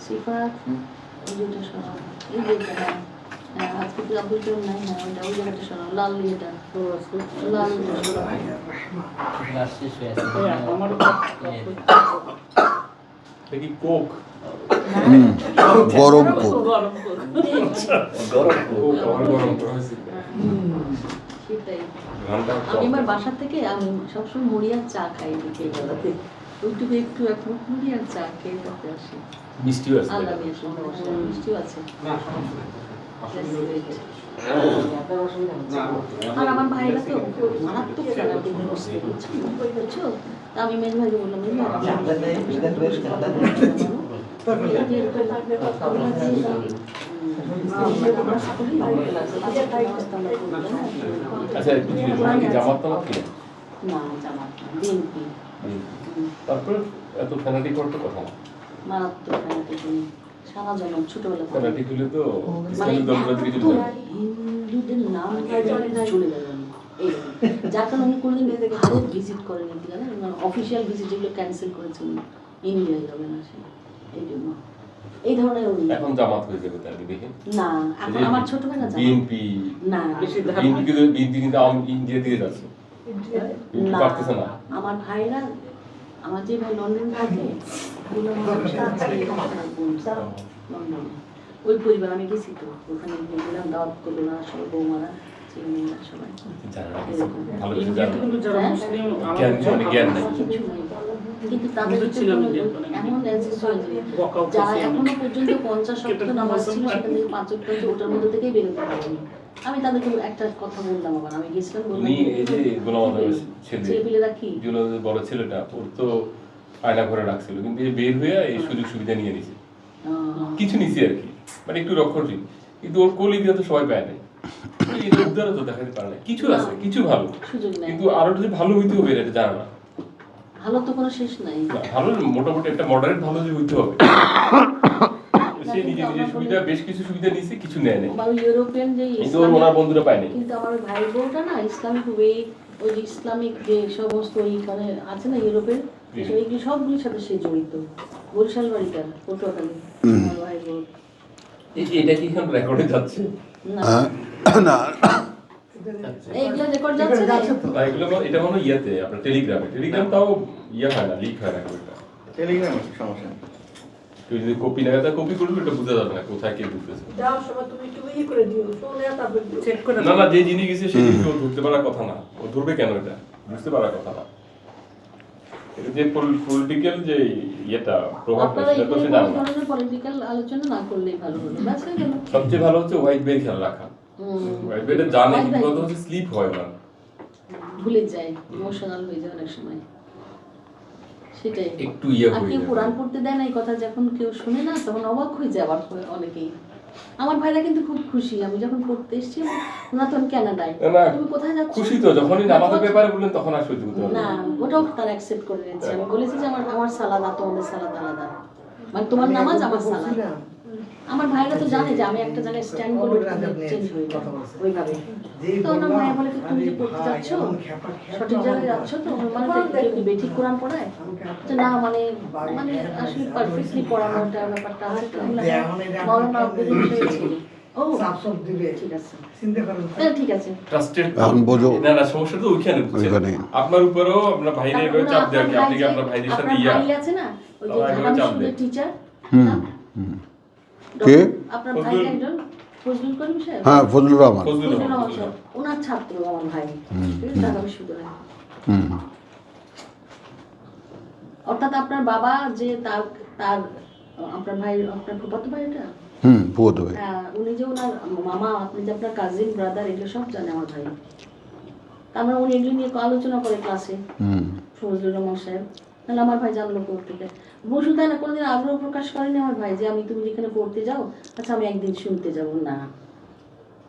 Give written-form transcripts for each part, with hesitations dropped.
সিফাত এই যেটা শোনা এই যেটা হ্যাঁ আজকে তো আব্দুল কালাম নাই হ্যাঁ ওইটা ওই জায়গাটা শোনা লাল ইয়েটা লাল ক্লাস শেষ হয়ে আছে দেখি কোক গরম কোক গরম কোক আমার গরম করা হয়েছে সেটাই ঘন্টা আমি আমার বাসা থেকে আমি সবসময় মুড়ি আর চা খাই বিকেলবেলাতে ওইটুকু একটু এক মুখ মুড়ি আর চা খেয়ে তাতে আসি মিষ্টিও আছে আল্লাহ দিয়ে সমস্যা মিষ্টিও আছে আর আমার ভাইরা তো মারাত্মক ফ্যানাটিক বুঝছো তা আমি মেন ভাইকে বললাম আচ্ছা একটু জিজ্ঞেস করি কি জামাত তামাত কি না জামাত বিএনপি তারপর এত ফ্যানাটিক করতে কথা না মারাত্মক ফ্যানাটিক সারা জন্ম ছোটবেলা থেকে ফ্যানাটিক হলে তো মানে ইসলামী দলগুলো থেকে এত হিন্দুদের নাম চলে যাবেন যার কারণে উনি কোনোদিন ভারত ভিজিট করেন অফিসিয়াল ভিজিট যেগুলো ক্যান্সেল করেছেন ইন্ডিয়ায় যাবেন আসে এই জন্য এই ধরনের উনি এখন জামাত হয়ে যাবে তাহলে দেখি না এখন আমার ছোট ভাই না জামাত বিএনপি না বিএনপি কিন্তু ইন্ডিয়া দিয়ে যাচ্ছে না পারতেছে না আমার ভাইরা আমার যে ভাই লন্ডন থাকে ওগুলো লন্ডনে ওই পরিবার আমি গেছি তো ওখানে গেলাম দাওয়াত করলো না সবাই বৌমারা ছেলেমেয়েরা সবাই ভালো কিছু জানো জ্ঞান নেই কিন্তু তাদের এমন যারা এখনো পর্যন্ত 50 নামাজ ছিল সেখান থেকে 5 ওয়াক্ত ওটার মধ্যে থেকেই বেরোতে পারেনি আমি তাদেরকে একটা কথা বললাম আবার আমি গেছিলাম বললাম এই যে গোলাম আজমের ছেলেপিলেরা কি বড় ছেলেটা ওর তো আয়না ঘরে রাখছিল কিন্তু এই বের হয়ে এই সুযোগ সুবিধা নিয়ে নিছে কিছু নিছে আর কি মানে একটু রক্ষণশীল কিন্তু ওর কোলি দিয়ে তো সবাই পায় নাই এই উদ্ধার তো দেখাতে পারে না কিছু আছে কিছু ভালো কিন্তু আরো যদি ভালো হইতে হবে এটা জানা না ভালো তো কোনো শেষ নাই ভালো মোটামুটি একটা মডারেট ভালো যে হইতে হবে সে নিজে নিজে সুবিধা বেশ কিছু সুবিধা নিছে কিছু নেয় নাই আমার ইউরোপিয়ান যে কিন্তু ওনার বন্ধুরা পায় নাই কিন্তু আমার ভাই বোনটা না ইসলামিক ওয়ে ওই যে ইসলামিক যে সমস্ত ওইখানে আছে না ইউরোপের এইগুলো সবগুলোর সাথে সে জড়িত বরিশাল বাড়িটার পটুয়াখালী আমার ভাই বোন এটা কি এখন রেকর্ডে যাচ্ছে না এইগুলো রেকর্ড যাচ্ছে না এগুলো এটা মনে হয় ইয়াতে আপনার টেলিগ্রাম তাও ইয়া হয় না লিক হয় না ওইটা টেলিগ্রামে সমস্যা নেই তুই যদি কপি না এটা কপি করবি এটা বোঝা যাবে না কোথায় কে ঢুকতেছে যাও সময় তুমি একটু ইয়ে করে দিও শুনে তারপর চেক করে না না যে জিনিস গেছে সেই জিনিস ও ধরতে পারার কথা না ও ধরবে কেন এটা বুঝতে পারার কথা না এটা যে পলিটিক্যাল যে ইয়েটা প্রভাব আপনারা সেটা তো এখানে সে কোনো জানে না ধরনের পলিটিক্যাল আলোচনা না করলেই ভালো হলো ব্যাস হয়ে গেল সবচেয়ে ভালো হচ্ছে হোয়াইট বের খেয়াল রাখা হোয়াইট বেটা জানে কিন্তু কথা হচ্ছে স্লিপ হয় না ভুলে যায় ইমোশনাল হয়ে যায় অনেক সময় সেটাই একটু ইয়ে আর হয়ে কেউ যায় কোরআন পড়তে দেয় না এই কথা যখন কেউ শুনে না তখন অবাক হয়ে যায় আবার অনেকেই আমার ভাইরা কিন্তু খুব খুশি আমি যখন পড়তে এসেছি ওনা তখন কানাডায় না তুমি কোথায় যাচ্ছ খুশি তো যখনই নামাজের ব্যাপারে বললেন তখন আর সহ্য করতে পারবে না ওটাও তার অ্যাকসেপ্ট করে নিচ্ছে আমি বলেছি যে আমার সালাদ আর তোমাদের সালাদ আলাদা মানে তোমার নামাজ আমার সালাদ আমার ভাইরা তো জানে যে আমি একটা জায়গায় স্ট্যান্ড করলে চেঞ্জ হয়ে যায় ওইভাবে তো আমার ভাইয়া বলে তুমি যে পড়তে যাচ্ছ সঠিক জায়গায় যাচ্ছ তো মানে কেউ কি বেঠিক কোরআন পড়ায় যে না মানে মানে আসলে পারফেক্টলি পড়ানোটা ব্যাপারটা আছে তো মৌলানা আব্দুল ছিলেন ও ঠিক আছে ঠিক আছে ট্রাস্টেড এখন বোঝো না না সমস্যা তো ওইখানে বুঝছেন আপনার উপরেও আমরা ভাইরে এভাবে চাপ দেওয়া কি আপনি কি আপনার ভাইদের সাথে ইয়া ভাই আছে না ওই যে ঢাকা টিচার কে আপনার ভাই একজন ফজলুল করিম সাহেব হ্যাঁ ফজলুর রহমান ফজলুর রহমান ওনার ছাত্র আমার ভাই ঢাকা বিশ্ববিদ্যালয়ে অর্থাৎ আপনার বাবা যে তার তার আপনার ভাই আপনার ফুফাতো ভাই এটা বহুত ভাই উনি যে ওনার মামা আপনি যে আপনার কাজিন ব্রাদার এগুলো সব জানে আমার ভাই তার মানে উনি এগুলো নিয়ে আলোচনা করে ক্লাসে ফজলুর রহমান সাহেব তাহলে আমার ভাই জানলো পড়তে বসু তাই না কোনোদিন আগ্রহ প্রকাশ করেনি আমার ভাই যে আমি তুমি যেখানে পড়তে যাও আচ্ছা আমি একদিন শুনতে যাব না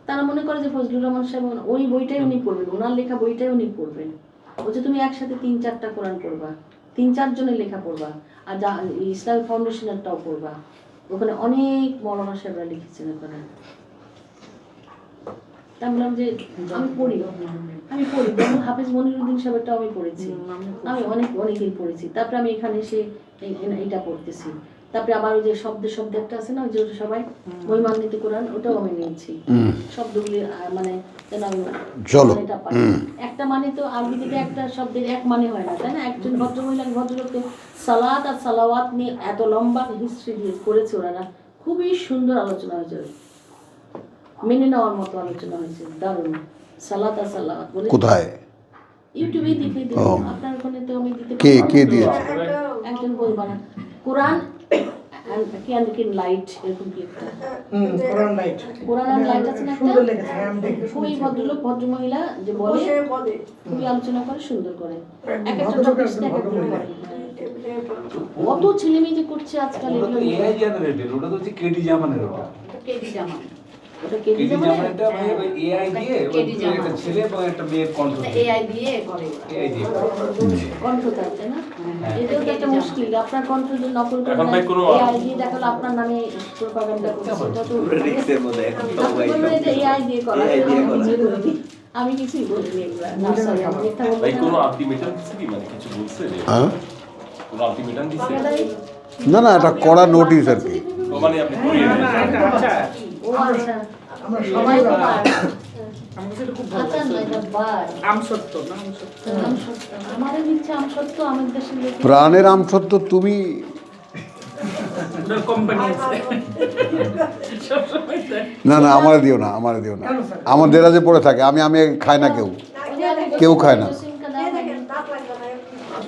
তারা মনে করে যে ফজলুর রহমান সাহেব ওই বইটাই উনি পড়বেন ওনার লেখা বইটাই উনি পড়বেন বলছে তুমি একসাথে 3-4টা কোরআন পড়বা 3-4 জনের লেখা পড়বা আর ইসলাম ফাউন্ডেশনেরটাও পড়বা ওখানে অনেক মৌলানা সাহেবরা লিখেছেন ওখানে তা বললাম যে আমি পড়ি যেমন হাফেজ মনিরুদ্দিন সাহেবটাও আমি পড়েছি আমি অনেকদিন পড়েছি তারপরে আমি এখানে এসে এটা পড়তেছি তারপরে আবার ওই যে শব্দে একটা আছে না, ওই যে ওটা সবাই মহিমান্বিত কোরআন, ওটাও আমি নিয়েছি। শব্দগুলি মানে যেন আমি চলো। মানেটা পাই। একটা মানে তো আরবিতে একটা শব্দের এক মানে হয় না, তাই না? একজন ভদ্রমহিলা ভদ্রলোক তো সালাত আর সালাওয়াত নিয়ে এত লম্বা হিস্ট্রি দিয়ে করেছে ওরা, খুবই সুন্দর আলোচনা হয়েছে, মেনে নেওয়ার মতো আলোচনা হয়েছে, দারুণ। সালাত আর সালাওয়াত বলে কোথায়? ইউটিউবে দেখে দিই, আপনার ওখানে তো আমি দিতে কে পারবো কে না। দিয়েছে? একজন বই বানান, কোরআন ক্যান লাইট, এরকম কি একটা কোরআন লাইট কোরআন আর লাইট আছে না একটা? সুন্দর লেগেছে, হ্যাঁ, আমি দেখে খুবই শুনেছি। ভদ্রলোক ভদ্রমহিলা যে বলে, বসে বলে খুবই আলোচনা করে, সুন্দর করে। এক একটা ভদ্রলোক টপিক একজন এক একটা ভদ্রমহিলা। করে। কত ছেলে মেয়ে যে করছে আজকাল ওটা তো এগুলো। এআই জেনারেটেড, ওটা তো হচ্ছে কেডি জামানের ওটা। কেডি জামান, ওটা কেডি কেডি জামান, জামানটা ভাই ওই এআই দিয়ে ওই কেডি জামান একটা ছেলে এবং একটা মেয়ের কণ্ঠ দিয়ে। এআই দিয়ে করে ওরা। এআই দিয়ে। কণ্ঠ থাকছে না, এটাও তো একটা মুশকিল। আপনার কণ্ঠ যদি নকল করে এখন ভাই কোনো- এআই দিয়ে দেখালো আপনার নামে প্রোপাগান্ডা করছে, এটা তো রিক্সের মধ্যে এখন তো আপনি বলবেন এটা এআই দিয়ে করা, AI দিয়ে করা। আমি কিছুই বলিনি এগুলা। না, sorry, আমি মিথ্যা বলবো ভাই না। কোনো আলটিমেটাম দিচ্ছে কি, মানে কিছু বলছে যে হ্যাঁ? কোনো আলটিমেটাম দিচ্ছে? না না, এটা কড়া নোটিশ আর কি। ও মানে আপনি করিয়ে নেন। ও আচ্ছা, আমরা সবাই তো পারে। আমার কাছে এটা খুব ভালো আচ্ছা, না, এটা বার। আমসত্ব না আমসত্ব আমসত্ত্ব। আমারও ইচ্ছা আমসত্ত্ব, আমাদের দেশের লোকের। প্রাণের আমসত্ব তুমি কোম্পানি আছে সবসময় তাই। না না, আমার দিও না, আমার দিও না। আমার দেরাজে পড়ে থাকে, আমি খাই না কেউ। কেউ খায় না।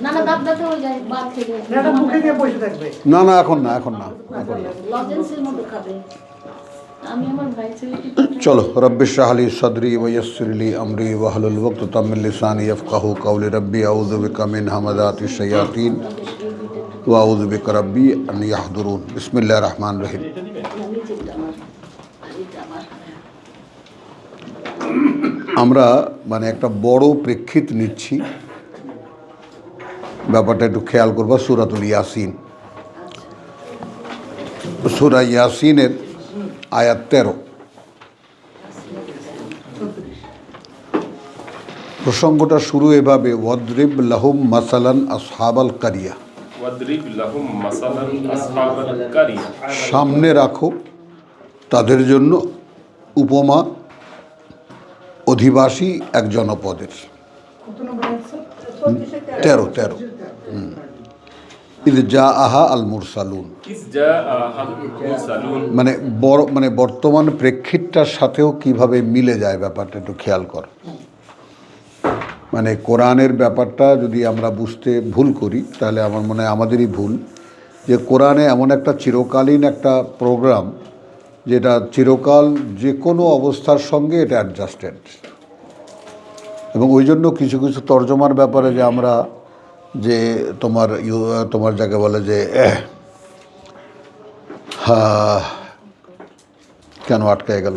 না না, দাঁত ব্যথা হয়ে যায় ভাত খেলে। না, এটা মুখে দিয়ে বসে থাকবে। না না, এখন না, এখন না, এখন না। লজেন্সের মতো খাবে। আমি আমার ভাই ছেলেকে চলো। রব্বি ইশরাহ লি সাদরি ওয়া ইয়াসসির লি আমরি ওয়াহলুল উকদাতাম মিন লিসানি ইয়াফকাহু কাওলি। রব্বি আউযু বিকা মিন হামাযাতিশ শায়াতিন ওয়া আউযু বিকা রব্বি আন ইয়াহদুরুন। বিসমিল্লাহির রহমানির রহিম। আমরা মানে একটা বড় প্রেক্ষিত নিচ্ছি, ব্যাপারটা একটু খেয়াল করবা। সূরাতুল ইয়াসিন, সূরা ইয়াসিনের আয়াত 13। প্রসঙ্গটা শুরু এভাবে, ওয়াদরিব লাহুম মাসালান আসহাবাল কারিয়া। ওয়াদরিব লাহুম মাসালান আসহাবাল কারিয়া। সামনে রাখো তাদের জন্য উপমা অধিবাসী এক জনপদের। কত নম্বর আছে? 13 ইদ জা আহা আল মুরসালুন। ইস জা আহাল মুরসালুন। মানে বর্তমান প্রেক্ষিতটার সাথেও কিভাবে মিলে যায় ব্যাপারটা একটু খেয়াল কর। মানে কোরআনের ব্যাপারটা যদি আমরা বুঝতে ভুল করি, তাহলে আমার মনে হয় আমাদেরই ভুল, যে কোরআনে এমন একটা চিরকালীন একটা প্রোগ্রাম, যেটা চিরকাল যে কোনো অবস্থার সঙ্গে এটা অ্যাডজাস্টেড। এবং ওই জন্য কিছু কিছু তর্জমার ব্যাপারে যে আমরা যে তোমার যাকে বলে যে কেন আটকায় গেল,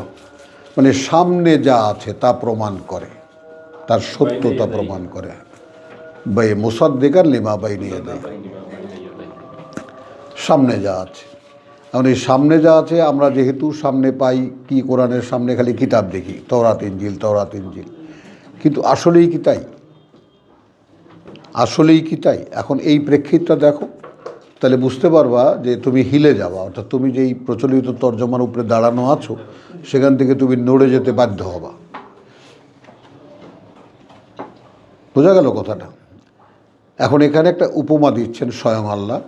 মানে সামনে যা আছে তা প্রমাণ করে, তার সত্যতা প্রমাণ করে। বাই মুসাদ্দিকার লিমা বাই নিয়ে দেয়, সামনে যা আছে। এখন এই সামনে যা আছে, আমরা যেহেতু সামনে পাই কি, কোরআনের সামনে খালি কিতাব দেখি, তওরাত ইনজিল, তওরাত ইনজিল, কিন্তু আসলেই কি তাই? আসলেই কি তাই? এখন এই প্রেক্ষিতটা দেখো, তাহলে বুঝতে পারবা যে তুমি হিলে যাবা, অর্থাৎ তুমি যেই প্রচলিত তর্জমার উপরে দাঁড়ানো আছো সেখান থেকে তুমি নড়ে যেতে বাধ্য হবা। বোঝা গেল কথাটা? এখন এখানে একটা উপমা দিচ্ছেন স্বয়ং আল্লাহ,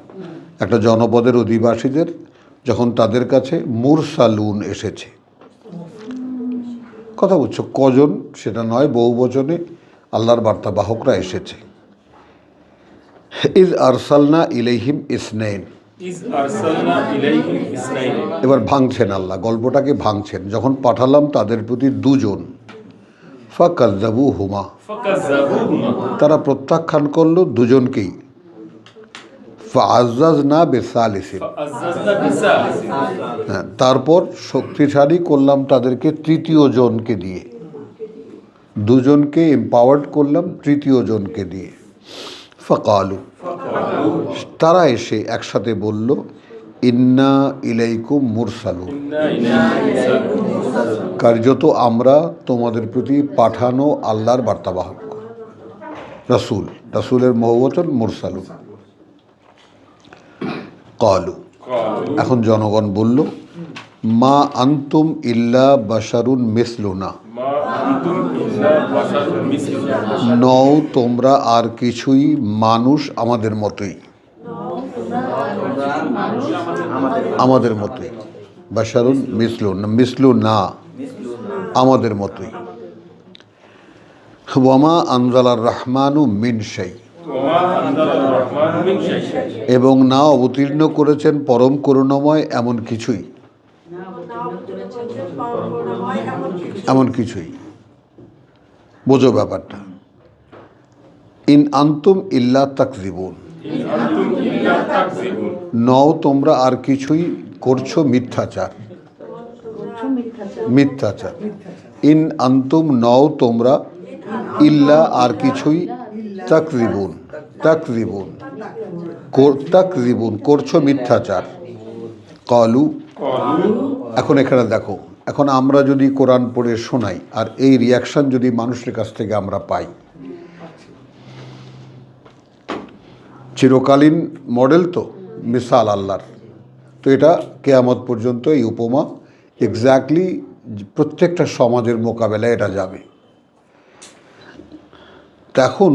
একটা জনপদের অধিবাসীদের, যখন তাদের কাছে মুরসালুন এসেছে। কথা বুঝছো? কজন সেটা নয়, বহু বচনে আল্লাহর বার্তাবাহকরা এসেছে। ইজ আরসালনা ইলাইহিম ইসনাইন। ইস আরসালনা ইলাইহিম ইসনাইন। এবার ভাঙছেন আল্লাহ, গল্পটাকে ভাঙছেন। যখন পাঠালাম তাদের প্রতি দুজন, ফাকাযযাবুহুমা, ফাকাযযাবুহুমা, তারা প্রত্যাখ্যান করলো দুজনকেই। ফাআযাযনা বিসালিসিন, ফাআযাযনা বিসালিসিন। হ্যাঁ, তারপর শক্তিশালী করলাম তাদেরকে তৃতীয় জনকে দিয়ে। দুজনকে এম্পাওয়ার্ড করলাম তৃতীয় জনকে দিয়ে। ফাকালু, তারা এসে একসাথে বলল, ইন্না ইলাইকুম মুরসালুন, ইন্না ইলাইহি মুরসালুন। কার্যত আমরা তোমাদের প্রতি পাঠানো আল্লাহর বার্তাবাহক। রাসূল, রাসূলের বহুবচন মুরসালুন। ক্বালু, এখন জনগণ বলল, মা আন্তুম ইল্লা বাশারুন মিসলুনা, মা আনতুম ইল্লা বাশারুন মিসলুনা, নও তোমরা আর কিছুই মানুষ আমাদের মতোই, আমাদের মতোই, বাশারুন মিসলুনা আমাদের মতোই। ওয়ামা আনজালার রহমানু মিন শাই, ওয়া মা আনজালার রহমানু মিন শাই, এবং না অবতীর্ণ করেছেন পরম করুণাময় এমন কিছুই, এমন কিছুই। বোঝো ব্যাপারটা। ইন আন্তুম ইল্লা তাকযিবুন, ইন আনতুম ইল্লা তাকযিবুন, নও তোমরা আর কিছুই করছো মিথ্যাচার, মিথ্যাচার। ইন আন্তুম নও তোমরা, ইল্লা আর কিছুই, তাকযিবুন তাকযিবুন তাকযিবুন করছো মিথ্যাচার। কলু, এখন এখানে দেখো, এখন আমরা যদি কোরআন পড়ে শোনাই আর এই রিয়াকশন যদি মানুষের কাছ থেকে আমরা পাই, চিরকালীন মডেল তো, মিসাল আল্লাহর, তো এটা কেয়ামত পর্যন্ত এই উপমা এক্স্যাক্টলি প্রত্যেকটা সমাজের মোকাবেলায় এটা যাবে। তখন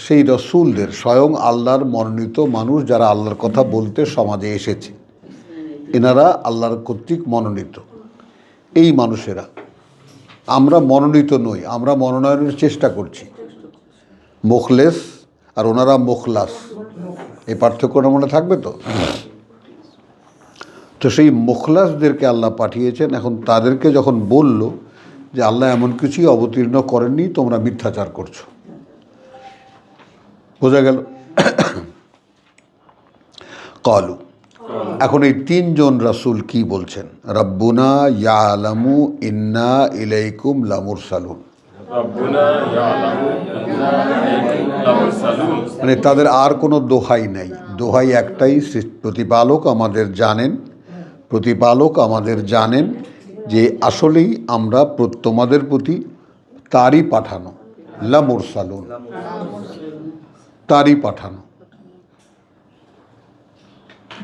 সেই রসুলদের, স্বয়ং আল্লাহর মনোনীত মানুষ যারা আল্লাহর কথা বলতে সমাজে এসেছে, এনারা আল্লাহর কর্তৃক মনোনীত। এই মানুষেরা, আমরা মনোনীত নই, আমরা মনোনয়নের চেষ্টা করছি, মুখলেস আর ওনারা মুখলাস, এই পার্থক্যটা মনে থাকবে তো। তো সেই মুখলাসদেরকে আল্লাহ পাঠিয়েছেন। এখন তাদেরকে যখন বলল যে আল্লাহ এমন কিছুই অবতীর্ণ করেননি, তোমরা মিথ্যাচার করছো, বোঝা গেল। কলু, এখন এই তিনজন রাসূল কি বলছেন? রব্বুনা ইয়ালামু ইন্না ইলাইকুম লামুরসালুন, রাব্বুনা ইয়ালামু ইন্না ইলাইকুম লামুরসালুন, মানে তাদের আর কোনো দোহাই নাই, দোহাই একটাই, প্রতিপালক আমাদের জানেন, প্রতিপালক আমাদের জানেন যে আসলেই আমরা তোমাদের প্রতি তারই পাঠানো, লামুরসালুন, তারই পাঠানো।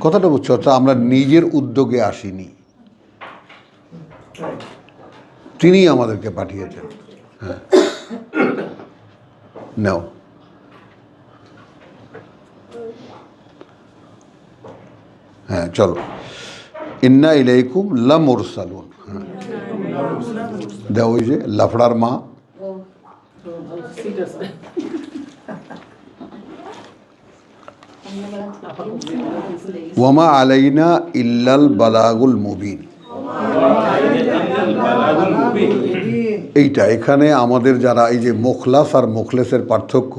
কথাটা বুঝছো? অর্থাৎ আমরা নিজের উদ্যোগে আসিনি, তিনিই আমাদেরকে পাঠিয়েছেন। হ্যাঁ, নাও। হ্যাঁ চলো, ইন্না ইলাইকুম লামুরসালুন। হ্যাঁ দাও, ওই যে লাফড়ার মা, ওয়ামা আলাইনা ইল্লাল বালাগুল মুবিন। এইটা এখানে আমাদের যারা, এই যে মুখলাস আর মুখলেসের পার্থক্য,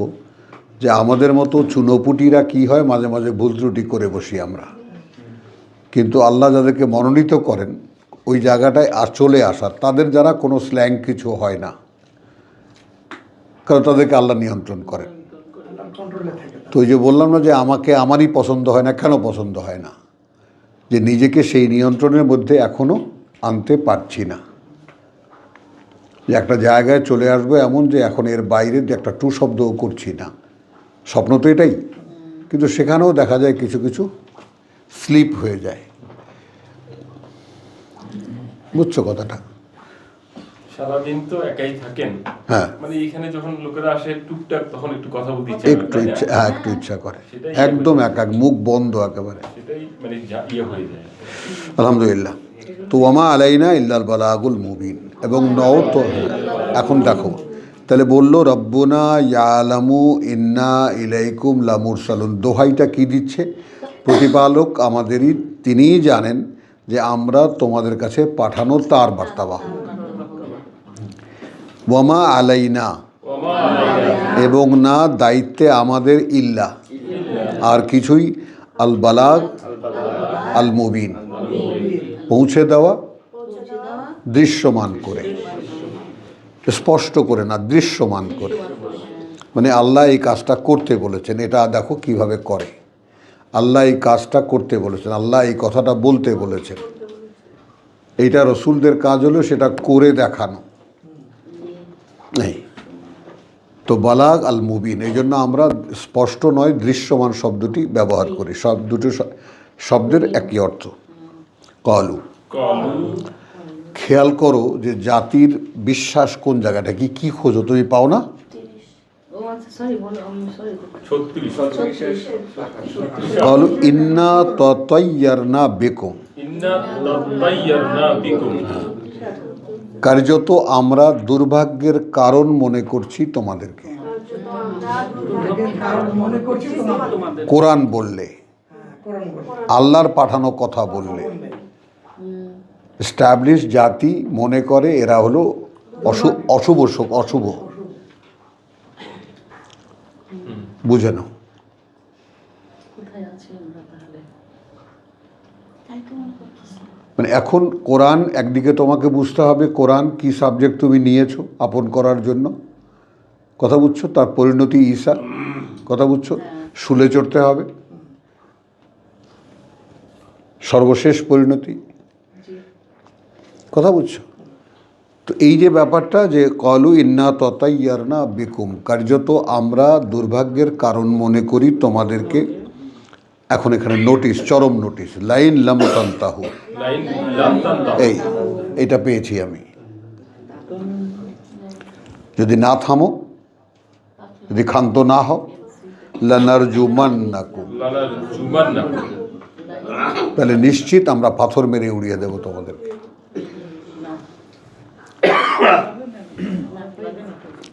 যে আমাদের মতো চুনোপুটিরা কি হয়, মাঝে মাঝে ভুল ত্রুটি করে বসি আমরা, কিন্তু আল্লাহ যাদেরকে মনোনীত করেন ওই জায়গাটায় আর চলে আসার, তাদের যারা কোনো স্ল্যাং কিছু হয় না, কারণ তাদেরকে আল্লাহ নিয়ন্ত্রণ করেন। তো ওই যে বললাম না যে আমাকে আমারই পছন্দ হয় না, কেন পছন্দ হয় না? যে নিজেকে সেই নিয়ন্ত্রণের মধ্যে এখনও আনতে পারছি না, যে একটা জায়গায় চলে আসবো এমন যে এখন এর বাইরে যে একটা টু শব্দও করছি না। স্বপ্ন তো এটাই, কিন্তু সেখানেও দেখা যায় কিছু কিছু স্লিপ হয়ে যায়। বুঝছো কথাটা? সারাদিন তো একাই থাকেন, হ্যাঁ, মানে এখানে যখন লোকেরা আসে টুকটাক, তখন একটু কথা বলতে ইচ্ছা করে, একটু তাই না? ইচ্ছা, হ্যাঁ একটু ইচ্ছা করে, একদম মুখ বন্ধ একেবারে। সেটাই মানে ইয়ে হয়ে যায়। আলহামদুলিল্লাহ। তো ওয়ামা আলাইনা ইল্লাল বালাগুল মুবিন, এবং নও তো। এখন দেখো, তাহলে বললো রব্বুনা ইয়ালামু ইন্না ইলাইকুম লামুরসালুন, দোহাইটা কি দিচ্ছে? প্রতিপালক আমাদেরই, তিনিই জানেন যে আমরা তোমাদের কাছে পাঠানো তার বার্তাবাহক। ওয়ামা আলাইনা, এবং না দায়িত্বে আমাদের, ইল্লা আর কিছুই, আল বালাগ আল মুবিন পৌঁছে দেওয়া, দৃশ্যমান করে, স্পষ্ট করে না, দৃশ্যমান করে। মানে আল্লাহ এই কাজটা করতে বলেছেন, এটা দেখো কিভাবে করে। আল্লাহ এই কাজটা করতে বলেছেন, আল্লাহ এই কথাটা বলতে বলেছেন। এইটা রসুলদের কাজ হলো সেটা করে দেখানো। এই তো বালাগ আল মুবিন, এই জন্য আমরা স্পষ্ট নয় দৃশ্যমান শব্দটি ব্যবহার করি। সব দুটো শব্দের একই অর্থ। কলু, কালু খেয়াল করো যে জাতির বিশ্বাস কোন জায়গাটা, কি কি খোঁজো তুমি পাও না? ও আচ্ছা, সরি বলো, আমি সরি। 36 কলু ইন্না তাতাইয়ারনা বিকুম, ইন্না তাতাইয়ারনা বিকুম, কার্যত আমরা দুর্ভাগ্যের কারণ মনে করছি তোমাদেরকে। মনে করছি তোমাদের কোরআন বললে, কোরআন বলে। আল্লাহর পাঠানো কথা বললে, স্ট্যাবলিশ জাতি মনে করে এরা হলো অশুভ অশুভ। বুঝে নাও। কোথায় আছি আমরা তাহলে? তাই তো মনে করতেছি। মানে এখন কোরআন একদিকে তোমাকে বুঝতে হবে কোরআন কি সাবজেক্ট তুমি নিয়েছো আপন করার জন্য, কথা বুঝছো, তার পরিণতি ঈসা, কথা বুঝছো, শুলে চড়তে হবে, সর্বশেষ পরিণতি, কথা বুঝছো। তো এই যে ব্যাপারটা যে কলু ইন্না তাতাইয়ারনা বিকুম, কার্যত আমরা দুর্ভাগ্যের কারণ মনে করি তোমাদেরকে। এখন এখানে নোটিশ, চরম নোটিশ, লাইন লাম তান্তাহু, লাইন লাম তান্তাহু, এটা পেয়েছি আমি। যদি না থামো, যদি ক্ষান্ত না হও, লানারজুমান্নাকুম, লানারজুমান্নাকুম, তাহলে নিশ্চিত আমরা পাথর মেরে উড়িয়ে দেব তোমাদেরকে।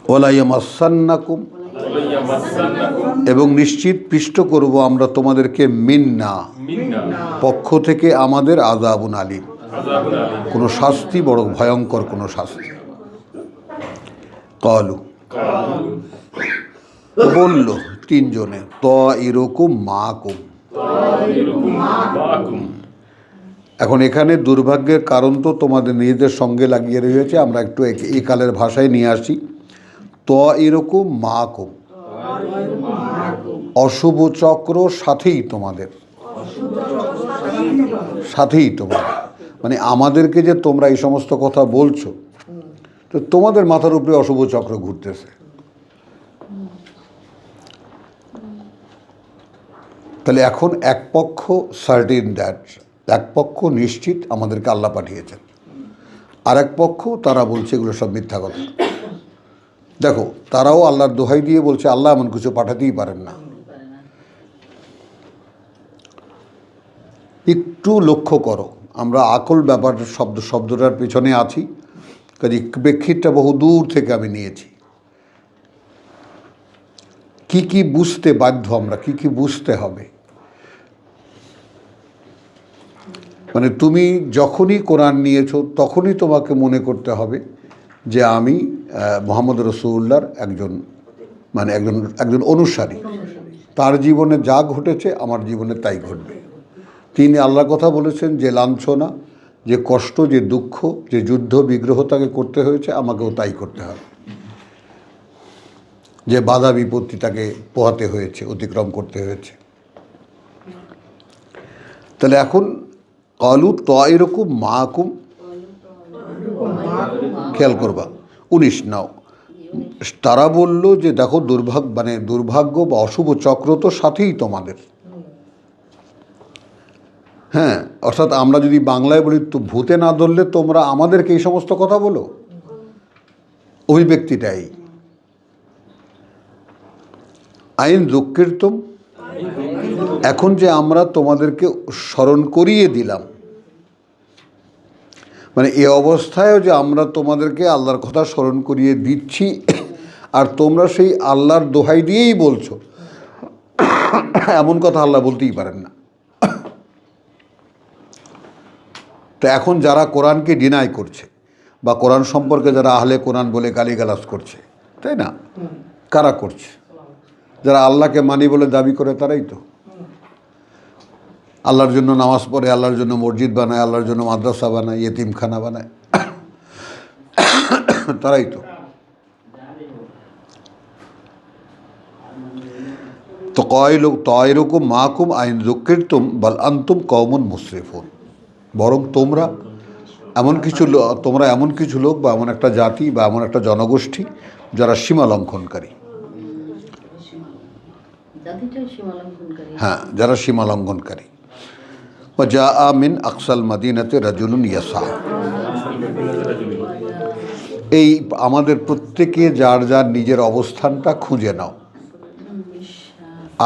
ওয়ালা ইয়ামাসান্নাকুম, ওয়ালা ইয়ামাসান্নাকুম, এবং নিশ্চিত পিষ্ট করব আমরা তোমাদেরকে মিন্না, মিন্না পক্ষ থেকে আমাদের আযাবুন আলীম, আযাবুন আলীম, কোনো শাস্তি, বড় ভয়ঙ্কর কোনো শাস্তি। কলু, কালু বলল তিনজনে, ত এরকম মাকুম। তাইরুকুম মাআকুম, এখন এখানে দুর্ভাগ্যের কারণ তো তোমাদের নিজেদের সঙ্গে লাগিয়ে রয়েছে, আমরা একটু এই কালের ভাষায় নিয়ে আসি। ত এরকম মাকুম, অশুভ চক্র সাথেই তোমাদের, সাথেই তোমাদের, মানে আমাদেরকে যে তোমরা এই সমস্ত কথা বলছো, তো তোমাদের মাথার উপরে অশুভ চক্র ঘুরতেছে। তাহলে এখন এক পক্ষ সার্টিন দ্যাট, এক পক্ষ নিশ্চিত আমাদেরকে আল্লাহ পাঠিয়েছেন, আর এক পক্ষ তারা বলছে এগুলো সব মিথ্যা কথা। দেখো তারাও আল্লাহর দোহাই দিয়ে বলছে আল্লাহ এমন কিছু পাঠাতেই পারেন না। একটু লক্ষ্য করো, আমরা আকল ব্যাপার শব্দটার পেছনে আছি, কাজে প্রেক্ষিতটা বহু দূর থেকে আমি নিয়েছি। কি কি বুঝতে বাধ্য আমরা, কি কি বুঝতে হবে। মানে তুমি যখনই কোরআন নিয়েছো তখনই তোমাকে মনে করতে হবে যে আমি মুহাম্মদ রাসূলুল্লাহর একজন অনুসারী, তার জীবনে যা ঘটেছে আমার জীবনে তাই ঘটবে। তিনি আল্লাহর কথা বলেছেন যে লাঞ্ছনা, যে কষ্ট, যে দুঃখ, যে যুদ্ধ বিগ্রহ তাকে করতে হয়েছে, আমাকেও তাই করতে হবে। যে বাধা বিপত্তি তাকে পোহাতে হয়েছে, অতিক্রম করতে হয়েছে। তাহলে এখন কলু তাইরুকুম মাকুম, খেয়াল করবা 19 নাও। তারা বলল যে দেখো দুর্ভাগ্য বা অশুভ চক্র তো সাথেই তোমাদের। হ্যাঁ, অর্থাৎ আমরা যদি বাংলায় বলি তো ভূতে না ধরলে তোমরা আমাদেরকে এই সমস্ত কথা বলো, অভিব্যক্তিটাই। আইন যুক্কিরতুম, এখন যে আমরা তোমাদেরকে স্মরণ করিয়ে দিলাম, মানে এই অবস্থায়ও যে আমরা তোমাদেরকে আল্লাহর কথা স্মরণ করিয়ে দিচ্ছি, আর তোমরা সেই আল্লাহর দোহাই দিয়েই বলছো, এমন কথা আল্লাহ বলতেই পারেন না। তো এখন যারা কোরআনকে ডিনাই করছে বা কোরআন সম্পর্কে যারা আহলে কোরআন বলে গালিগালাজ করছে, তাই না, কারা করছে? যারা আল্লাহকে মানি বলে দাবি করে তারাই তো। আল্লাহর জন্য নামাজ পড়ে, আল্লাহর জন্য মসজিদ বানায়, আল্লাহর জন্য মাদ্রাসা বানায়, ইয়েতিমখানা বানায়, তারাই তো। তো তাইরুকুম মাকুম আইন যুক্কিরতুম বাল আনতুম কওমুন মুসরিফুন, বরং তোমরা এমন কিছু লোক বা এমন একটা জাতি বা এমন একটা জনগোষ্ঠী যারা সীমা লঙ্ঘনকারী। জাতিটাই সীমা লঙ্ঘনকারী। হ্যাঁ, যারা সীমা লঙ্ঘনকারী। ওয়াজাআ মিন আকসাল মাদিনাতে রাজুলুন ইয়াসা। এই আমাদের প্রত্যেকে যার যার নিজের অবস্থানটা খুঁজে নাও।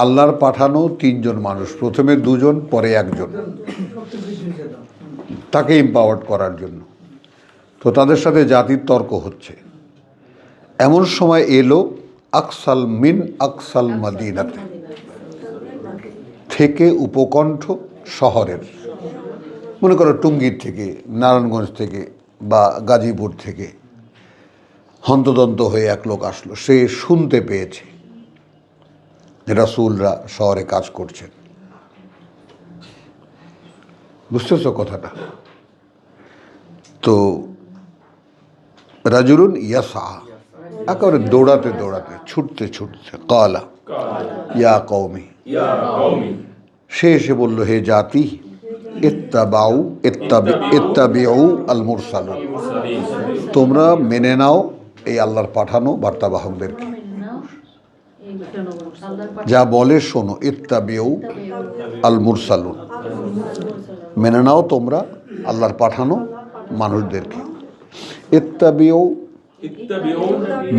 আল্লাহর পাঠানো 3 জন মানুষ, প্রথমে 2 জন, পরে 1 জন, তাকে এম্পাওয়ার্ড করার জন্য। তো তাদের সাথে জাতির তর্ক হচ্ছে। এমন সময় এলো আকসাল মিন আকসাল মাদিনাতে, থেকে উপকণ্ঠ শহরের, মনে করো টুঙ্গির থেকে, নারায়ণগঞ্জ থেকে বা গাজীপুর থেকে হন্তদন্ত হয়ে এক লোক আসলো। সে শুনতে পেয়েছে রাসূলরা শহরে কাজ করছেন। বুঝতেছ কথাটা? তো রাজুলুন ইয়াসা, একেবারে দৌড়াতে দৌড়াতে, ছুটতে ছুটতে, কালা ইয়া কওমি, ইয়া কওমি, সে এসে বলল, হে জাতি, ইত্তাবিউ আল মুরসালুন, তোমরা মেনে নাও এই আল্লাহর পাঠানো বার্তাবাহকদেরকে, যা বলে শোনো। ইত্তাবিউ আল মুরসালুন, মেনে নাও তোমরা আল্লাহর পাঠানো মানুষদেরকে। ইত্তাবিউ, ইত্তাবিউ,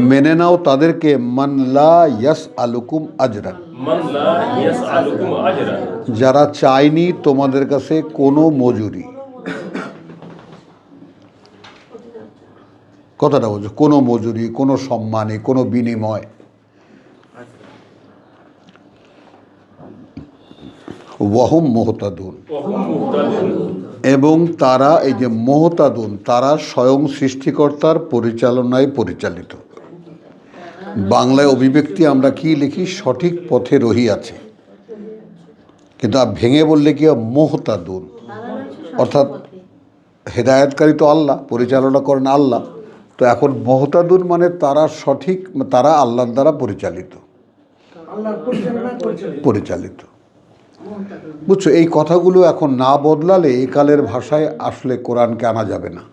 মেনে নাও তাদেরকে, মান লা ইয়াসআলুকুম আজরান, মান লা ইয়াসআলুকুম আজরান, যারা চায়নি তোমাদের কাছে কোনো মজুরি। কথাটা বলছো, কোনো মজুরি, কোনো সম্মানী, কোনো বিনিময়। ওয়াহুম মুহতাদুন, ওহুম মুহতাদুন, এবং তারা, এই যে মুহতাদুন, তারা স্বয়ং সৃষ্টিকর্তার পরিচালনায় পরিচালিত। বাংলায় অভিব্যক্তি আমরা কি লিখি? সঠিক পথে রহিয়াছে। কিন্তু ভেঙে বললে কি হয়? মুহতাদুন, অর্থাৎ হেদায়েতকারী তো আল্লাহ, পরিচালনা করেন আল্লাহ। তো এখন মুহতাদুন মানে তারা সঠিক, তারা আল্লাহর দ্বারা পরিচালিত, আল্লাহর পরিচালনায় পরিচালিত। বুঝছো? এই কথাগুলো এখন না বদলালে এই কালের ভাষায় আসলে কোরআনকে আনা যাবে না।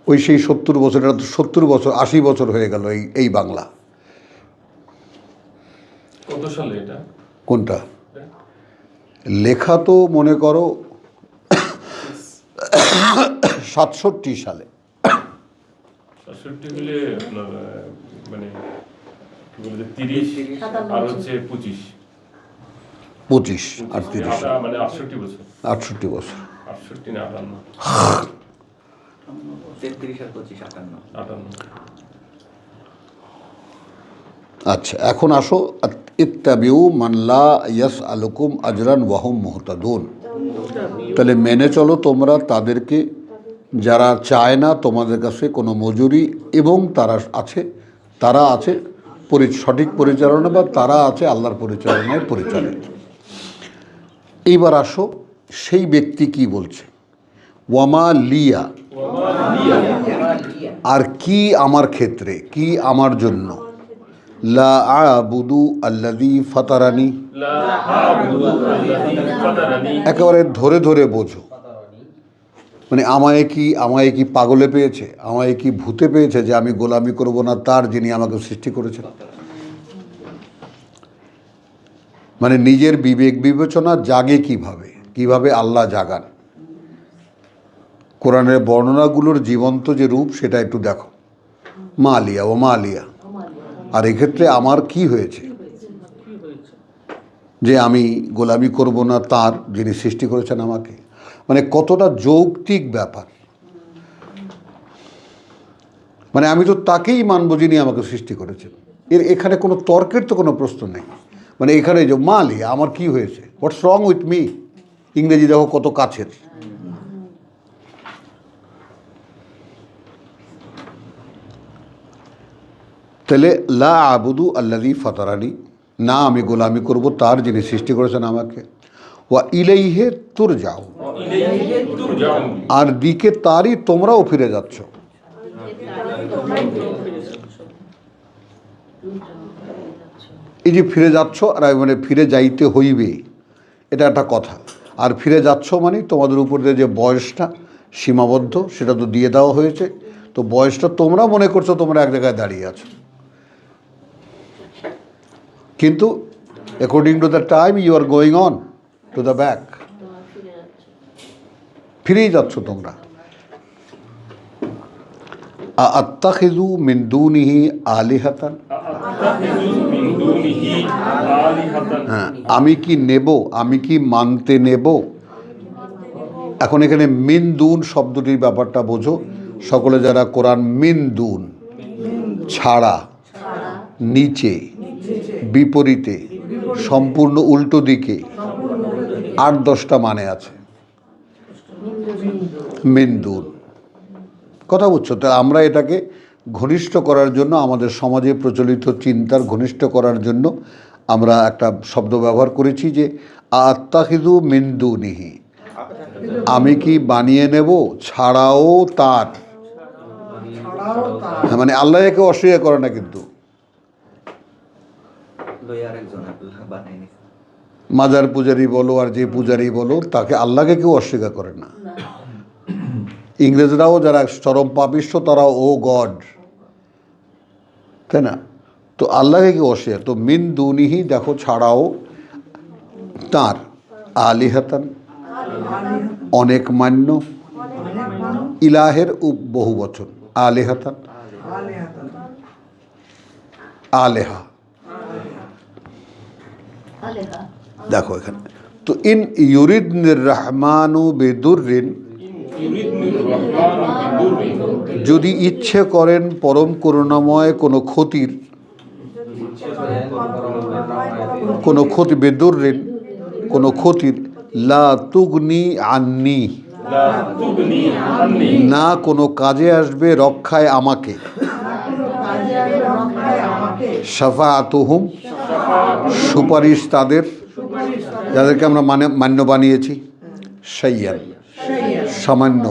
ওই সেই 70 বছর, এটা তো 70 বছর, 80 বছর হয়ে গেল এই বাংলা। কত সালে এটা? কোনটা? লেখা তো মনে করো 67 সালে। 67 হলে আপনার মানে কি বলে, 30 আর হচ্ছে 25 আর 30, মানে 68 বছর। 68 বছর। 68 না 58? 33 আর 25 58। আচ্ছা, এখন আসো, ইত্তাবিউ মান লা ইয়াসআলুকুম আজরান ওয়া হুম মুহতাদুন। তাহলে মেনে চলো তোমরা তাদেরকে যারা চায় না তোমাদের কাছে কোনো মজুরি, এবং তারা আছে সঠিক পরিচালনা, বা তারা আছে আল্লাহর পরিচালনায় পরিচালিত। এইবার আসো, সেই ব্যক্তি কি বলছে? ওয়ামা লিয়া, আর কি আমার ক্ষেত্রে, কি আমার জন্য, লা আ'বুদু আল্লাযী ফাতারানি, লা আ'বুদু আল্লাযী ফাতারানি, একেবারে ধরে ধরে বোঝো। মানে আমায় কি পাগলে পেয়েছে, আমায় কি ভূতে পেয়েছে যে আমি গোলামি করব না তার যিনি আমাকে সৃষ্টি করেছেন? মানে নিজের বিবেক বিবেচনা জাগে কিভাবে আল্লাহ জাগান। কোরআনের বর্ণনাগুলোর জীবন্ত যে রূপ, সেটা একটু দেখো। মা আলিয়া ও মা আলিয়া, আর এক্ষেত্রে আমার কি হয়েছে যে আমি গোলামি করব না তার যিনি সৃষ্টি করেছেন আমাকে। মানে কতটা যৌক্তিক ব্যাপার। মানে আমি তো তাকেই মানব যিনি আমাকে সৃষ্টি করেছেন। এখানে কোনো তর্কের তো কোনো প্রশ্ন নেই। মানে এখানে যে মা আলিয়া, আমার কি হয়েছে, হোয়াটস রং উইথ মি, ইংরেজি দেখো কত কাছের। তাহলে লা আবুদু আল্লাযী ফাতারানি, না আমি গোলামি করব তার যিনি সৃষ্টি করেছেন আমাকে। ওয়া ইলাইহি তুরজাউ, ইলাইহি তুরজাউন, আর দিকে তারই তোমরাও ফিরে যাচ্ছ। এই যে ফিরে যাচ্ছ, আর মানে ফিরে যাইতে হইবে, এটা একটা কথা। আর ফিরে যাচ্ছ মানে তোমাদের উপর যে বয়সটা সীমাবদ্ধ, সেটা তো দিয়ে দেওয়া হয়েছে। তো বয়সটা তোমরা মনে করছো তোমরা এক জায়গায় দাঁড়িয়ে আছো, কিন্তু according to the time you are going on, to the back, তোমার ফিরে যাচ্ছে। ফিরেই যাচ্ছ তোমরা। আত্তাখিযু মিন দুনিহি আলিহাতান, হ্যাঁ, আমি কি নেব, আমি কি মানতে নেব। এখন এখানে মিন দুন শব্দটির ব্যাপারটা বোঝো সকলে যারা কোরআন। মিন দুন ছাড়া, নিচে, বিপরীতে, সম্পূর্ণ উল্টো দিকে, 8-10টা মানে আছে মিন দুন। কথা বুঝছো? তা আমরা এটাকে ঘনিষ্ঠ করার জন্য, আমাদের সমাজে প্রচলিত চিন্তার ঘনিষ্ঠ করার জন্য আমরা একটা শব্দ ব্যবহার করেছি যে আত্তাখিযু মিন দুনিহি, আমি কি বানিয়ে নেব ছাড়াও তার। হ্যাঁ, মানে আল্লাহ একে অস্বীকার করে না, কিন্তু লই আরেকজন আল্লাহ বানাই নিছে। মাজার পূজারি বলো আর যে পূজারি বলো, তাকে আল্লাহকে কেউ অস্বীকার করে না। ইংরেজরাও যারা চরম পাপিষ্ঠ তারাও ও গড, তাই না? তো আল্লাহকে কেউ অস্বীকার, তো মিন দুনিহি দেখো ছাড়াও তার, আলিহাতান অনেক মান্য, ইলাহের বহু বচন, আলিহাতান আলেহা। আলেহা দেখো এখানে তো ইন ইউরিদনির রহমানু বিদুররিন, যদি ইচ্ছে করেন পরম করুণাময় কোনো ক্ষতির, কোনো ক্ষতি, বিদুররিন কোনো ক্ষতির, লা তুগনি আন্নি না কোনো কাজে আসবে রক্ষায় আমাকে, শাফাআতুহুম সুপারিশ তাদের, যাদেরকে আমরা মান্য বানিয়েছি, শাইয়ান সামান্য,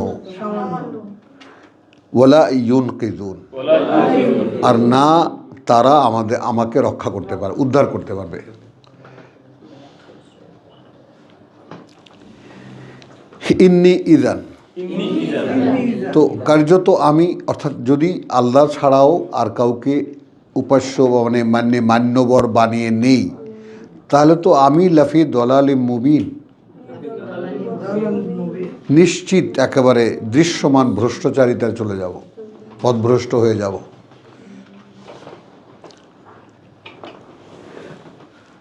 ওয়ালা ইউনকিযুন আর না তারা আমাকে রক্ষা করতে পারে, উদ্ধার করতে পারবে। ইন্নি ইযান, তো কার্যত আমি, অর্থাৎ যদি আল্লাহ ছাড়াও আর কাউকে উপাস্য মানে মান্যবর বানিয়ে নেই, তাহলে তো আমি লাফি দলালিম মুবিন, নিশ্চিত একেবারে দৃশ্যমান ভ্রষ্টচারিতায় চলে যাব, পথভ্রষ্ট হয়ে যাব।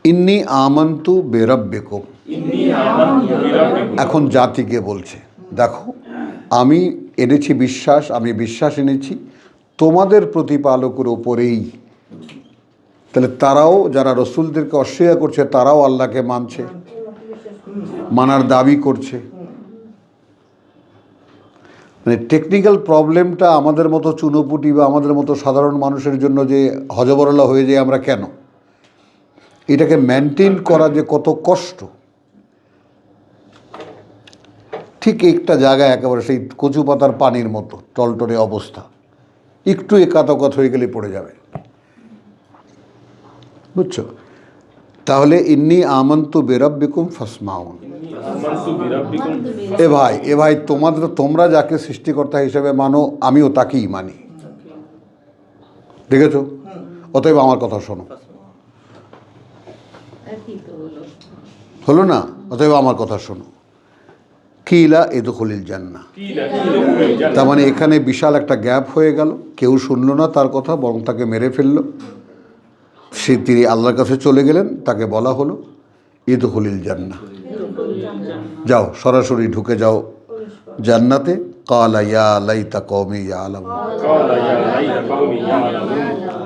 ইন্নি আমান্তু বিরাব্বিকুম, এখন জাতিকে বলছে দেখো আমি এনেছি বিশ্বাস, আমি বিশ্বাস এনেছি তোমাদের প্রতিপালকের ওপরেই। তাহলে তারাও যারা রসুলদেরকে অস্বীকার করছে তারাও আল্লাহকে মানছে, মানার দাবি করছে। মানে টেকনিক্যাল প্রবলেমটা আমাদের মতো চুনোপুটি বা আমাদের মতো সাধারণ মানুষের জন্য যে হজবরলা হয়ে যায় আমরা কেন, এটাকে মেনটেন করা যে কত কষ্ট। ঠিক একটা জায়গায় একেবারে সেই কচু পাতার পানির মতো টলটলে অবস্থা, একটু একাতকাত হয়ে গেলে পড়ে যাবে, বুঝছো? তাহলে ইন্নি আমান্তু বিরাব্বিকুম ফাসমাউন, এ ভাই তোমরা যাকে সৃষ্টিকর্তা হিসেবে মানো আমিও তাকেই মানি, দেখেছো? অতএব আমার কথা শোনো। একই তো হলো। হলো না? অতএব আমার কথা শোনো। কিলা ইদখুলিল জান্নাহ, তার মানে এখানে বিশাল একটা গ্যাপ হয়ে গেল, কেউ শুনলো না তার কথা, বরং তাকে মেরে ফেললো। তিনি আল্লাহর কাছে চলে গেলেন, তাকে বলা হলো ইদখুলিল জান্নাহ, যাও সরাসরি ঢুকে যাও জান্নাতে। ক্বালা ইয়া লাইতা কওমি ইয়ালামুন,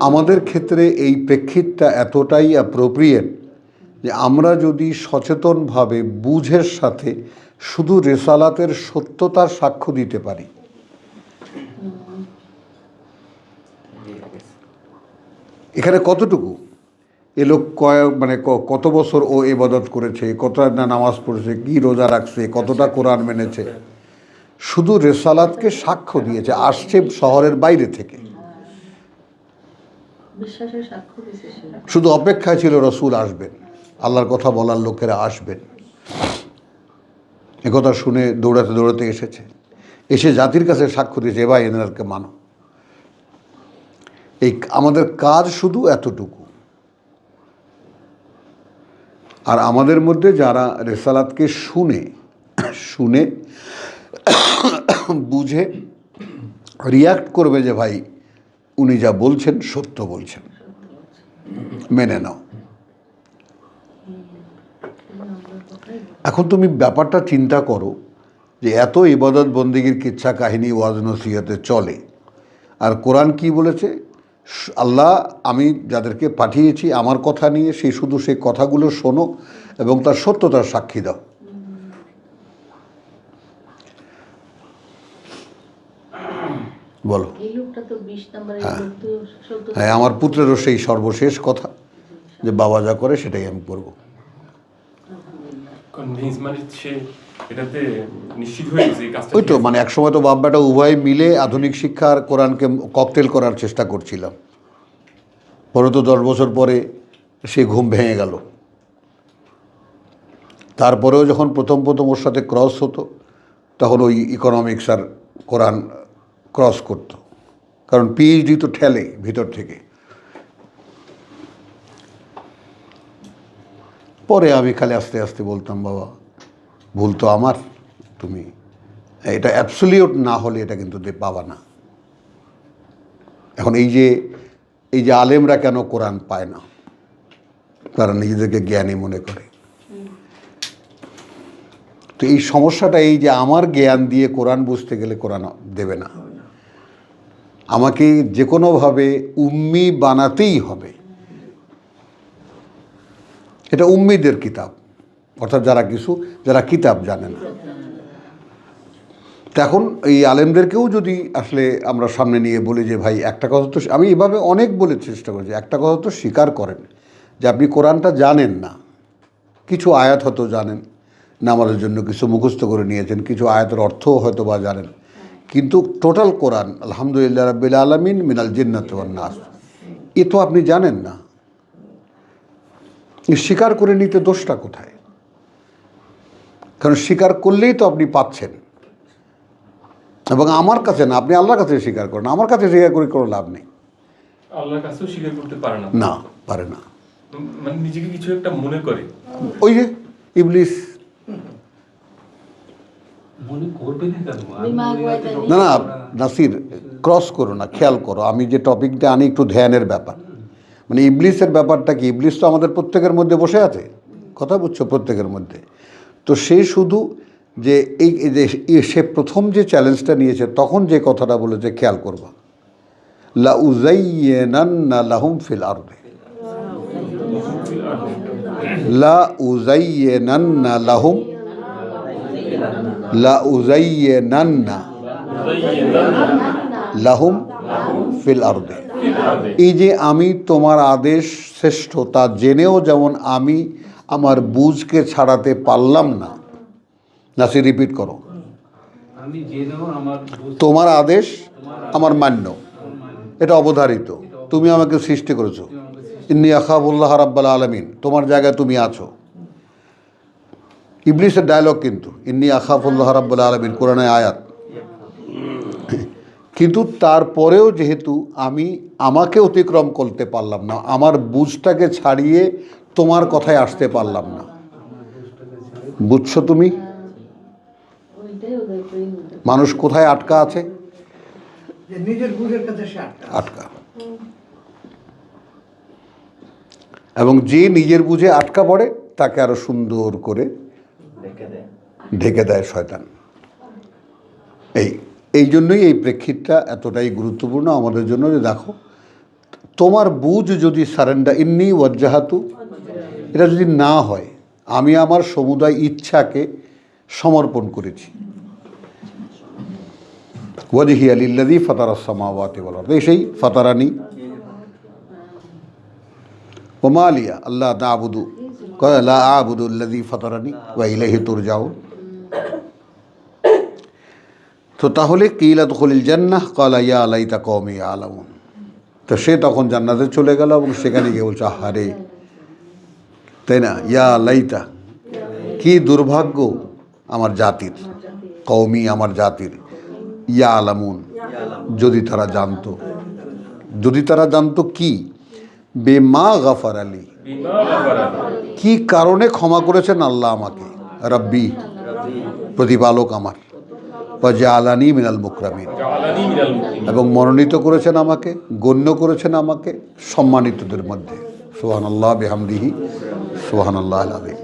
আমাদের ক্ষেত্রে এই প্রেক্ষিতটা এতটাই অ্যাপ্রোপ্রিয়েট যে আমরা যদি সচেতনভাবে বুঝের সাথে শুধু রেসালাতের সত্যতার সাক্ষ্য দিতে পারি, এখানে কতটুকু এ লোক কত বছর ও ইবাদত করেছে, কতটা না নামাজ পড়েছে, কি রোজা রাখছে, কতটা কোরআন মেনেছে, শুধু রেসালাতকে সাক্ষ্য দিয়েছে, আসছে শহরের বাইরে থেকে, বিশ্বাসের সাক্ষ্য দিছে সে। শুধু অপেক্ষায় ছিল রসুল আসবেন, আল্লাহর কথা বলার লোকেরা আসবেন, একথা শুনে দৌড়াতে দৌড়াতে এসেছে, এসে জাতির কাছে সাক্ষ্য দিয়েছে ভাই এনারকে মানো। এই আমাদের কাজ শুধু এতটুকু। আর আমাদের মধ্যে যারা রেসালাতকে শুনে বুঝে রিয়াক্ট করবে যে ভাই উনি যা বলছেন সত্য বলছেন, মেনে নাও। এখন তুমি ব্যাপারটা চিন্তা করো যে এত ইবাদত বন্দিগির কিচ্ছা কাহিনী ওয়াজ নসিহতে চলে, আর কোরআন কি বলেছে? আল্লাহ আমি যাদেরকে পাঠিয়েছি আমার কথা নিয়ে শুধু সেই কথাগুলো শোনো এবং তার সত্যতার সাক্ষী দাও। বলো। এই লোকটা তো 20 নম্বরের হ্যাঁ। লোক, তো সত্য। হ্যাঁ, আমার পুত্রেরও সেই সর্বশেষ কথা যে বাবা যা করে সেটাই আমি করব। কনভিন্স মানে সে এটাতে নিশ্চিত হয়ে গেছে এই কাজটা। ওই তো মানে একসময় তো বাপ বেটা উভয় মিলে আধুনিক শিক্ষা আর কোরআনকে ককটেল করার চেষ্টা করছিলাম। পরে তো 10 বছর পরে সে ঘুম ভেঙে গেল। তারপরেও যখন প্রথম ওর সাথে ক্রস হতো তখন ওই ইকোনমিক্স আর কোরআন ক্রস করতো, কারণ পিএইচডি তো ঠেলে ভিতর থেকে। পরে আমি খালি আস্তে আস্তে বলতাম, বাবা ভুল তো আমার, তুমি এটা অ্যাবসলিউট না হলে এটা কিন্তু পাবা না। এখন এই যে আলেমরা কেন কোরআন পায় না? তারা নিজেদেরকে জ্ঞানী মনে করে। তো এই সমস্যাটা এই যে আমার জ্ঞান দিয়ে কোরআন বুঝতে গেলে কোরআন দেবে না, আমাকে যে কোনোভাবে উম্মি বানাতেই হবে। এটা উম্মিদের কিতাব, অর্থাৎ যারা কিতাব জানে না। এখন এই আলেমদেরকেও যদি আসলে আমরা সামনে নিয়ে বলি যে ভাই একটা কথা তো, আমি এভাবে অনেক বলে চেষ্টা করেছি, একটা কথা তো স্বীকার করেন যে আপনি কোরআনটা জানেন না, কিছু আয়াত হয়তো জানেন, নামাজের জন্য কিছু মুখস্থ করে নিয়েছেন, কিছু আয়াতের অর্থও হয়তো বা জানেন, কিন্তু টোটাল কোরআন আলহামদুলিল্লাহ রাব্বিল আলামিন মিনাল জিন্নাতি ওয়ান নাস এ তো আপনি জানেন না। স্বীকার করে নিতে দোষটা কোথায়? কারণ স্বীকার করলেই তো আপনি পাচ্ছেন। এবং আমার কাছে না, আপনি আল্লাহর কাছে স্বীকার করেন, আমার কাছে স্বীকার করে কোনো লাভ নেই। আল্লাহর কাছেও স্বীকার করতে পারে না, না পারে না, মানে নিজেকে কিছু একটা মনে করে। ওই যে ইবলিস। মনে করবে না কেন? দিমাগ ওয়াইটা নেই। না না নাসির, ক্রস করো না, খেয়াল করো, আমি যে টপিকটা আনি একটু ধ্যানের ব্যাপার। মানে ইবলিসের ব্যাপারটা কি? ইবলিস তো আমাদের প্রত্যেকের মধ্যে বসে আছে, কথা বুঝছো, প্রত্যেকের মধ্যে। তো সে শুধু যে এই যে সে প্রথম যে চ্যালেঞ্জটা নিয়েছে তখন যে কথাটা বলেছে খেয়াল করবা, লা উযাইয়িনান্না লাহুম ফিল আরদি, লা উযাইয়িনান্না লাহুম, লা উযাইয়িনান্না লাহুম ফিল আরদি। এই যে আমি তোমার আদেশ শ্রেষ্ঠ তা জেনেও যেমন আমি আমার বুঝকে ছাড়াতে পারলাম না। নাসি রিপিট করো, আমি জেনেও আমার তোমার আদেশ আমার মান্য, এটা অবধারিত। তুমি আমাকে সৃষ্টি করেছো, ইন্নী আখাফুল্লাহ রাব্বাল আলামিন, তোমার জায়গায় তুমি আছো। ইবলিসের ডায়লগ কিন্তু ইন্নী আখাফুল্লাহ রাব্বাল আলামিন, কোরআনে আয়াত। কিন্তু তারপরেও যেহেতু আমি আমাকে অতিক্রম করতে পারলাম না, আমার বুঝটাকে ছাড়িয়ে তোমার কথায় আসতে পারলাম না। বুঝছো তুমি ওইটাই ওদের প্রেম। মানুষ কোথায় আটকা আছে? যে নিজের বুঝের কাছে সে আটকা। এবং যে নিজের বুঝে আটকা পড়ে তাকে আরো সুন্দর করে ঢেকে দেয় শয়তান। এই জন্যই এই প্রেক্ষিতটা এতটাই গুরুত্বপূর্ণ আমাদের জন্য, যে দেখো তোমার বুঝ যদি সারেন্ডার ইন্নী ওয়াজ্জাহাতু, এটা যদি না হয়, আমি আমার সমুদায় ইচ্ছাকে সমর্পণ করেছি, ওয়াজহিয়া লিল্লাযী ফাতারাস সামাওয়াতি ওয়াল আরদ, সেই ফাতারানি ওয়া মা লিয়া আল্লা না'বুদু লা আ'বুদু আল্লাযী ফাতারানি ওয়া ইলাইহি তুরজাউন। তো তাহলে কিলা দুখুলিল জান্নাহ ক্বালা ইয়া লাইতা কওমি ইয়ালামুন, তো সে তখন জান্নাতে চলে গেল এবং সেখানে গিয়ে বলছে আহারে, তাই না, ইয়া লাইতা, কি দুর্ভাগ্য আমার জাতির, কওমি আমার জাতির, ইয়া আলামুন, যদি তারা জানতো, যদি তারা জানতো কি, বেমা গাফার আলী, কি কারণে ক্ষমা করেছেন আল্লাহ আমাকে? রব্বি, প্রতিপালক আমার, ওয়াজআলানি মিনাল মুকরামিন, জাআলানি মিনাল মুকরিমিন। এবং মনোনীত করেছেন আমাকে, গণ্য করেছেন আমাকে সম্মানিতদের মধ্যে। সুবহানাল্লাহ বিহামদিহি সুবহানাল্লাহিল আযীম।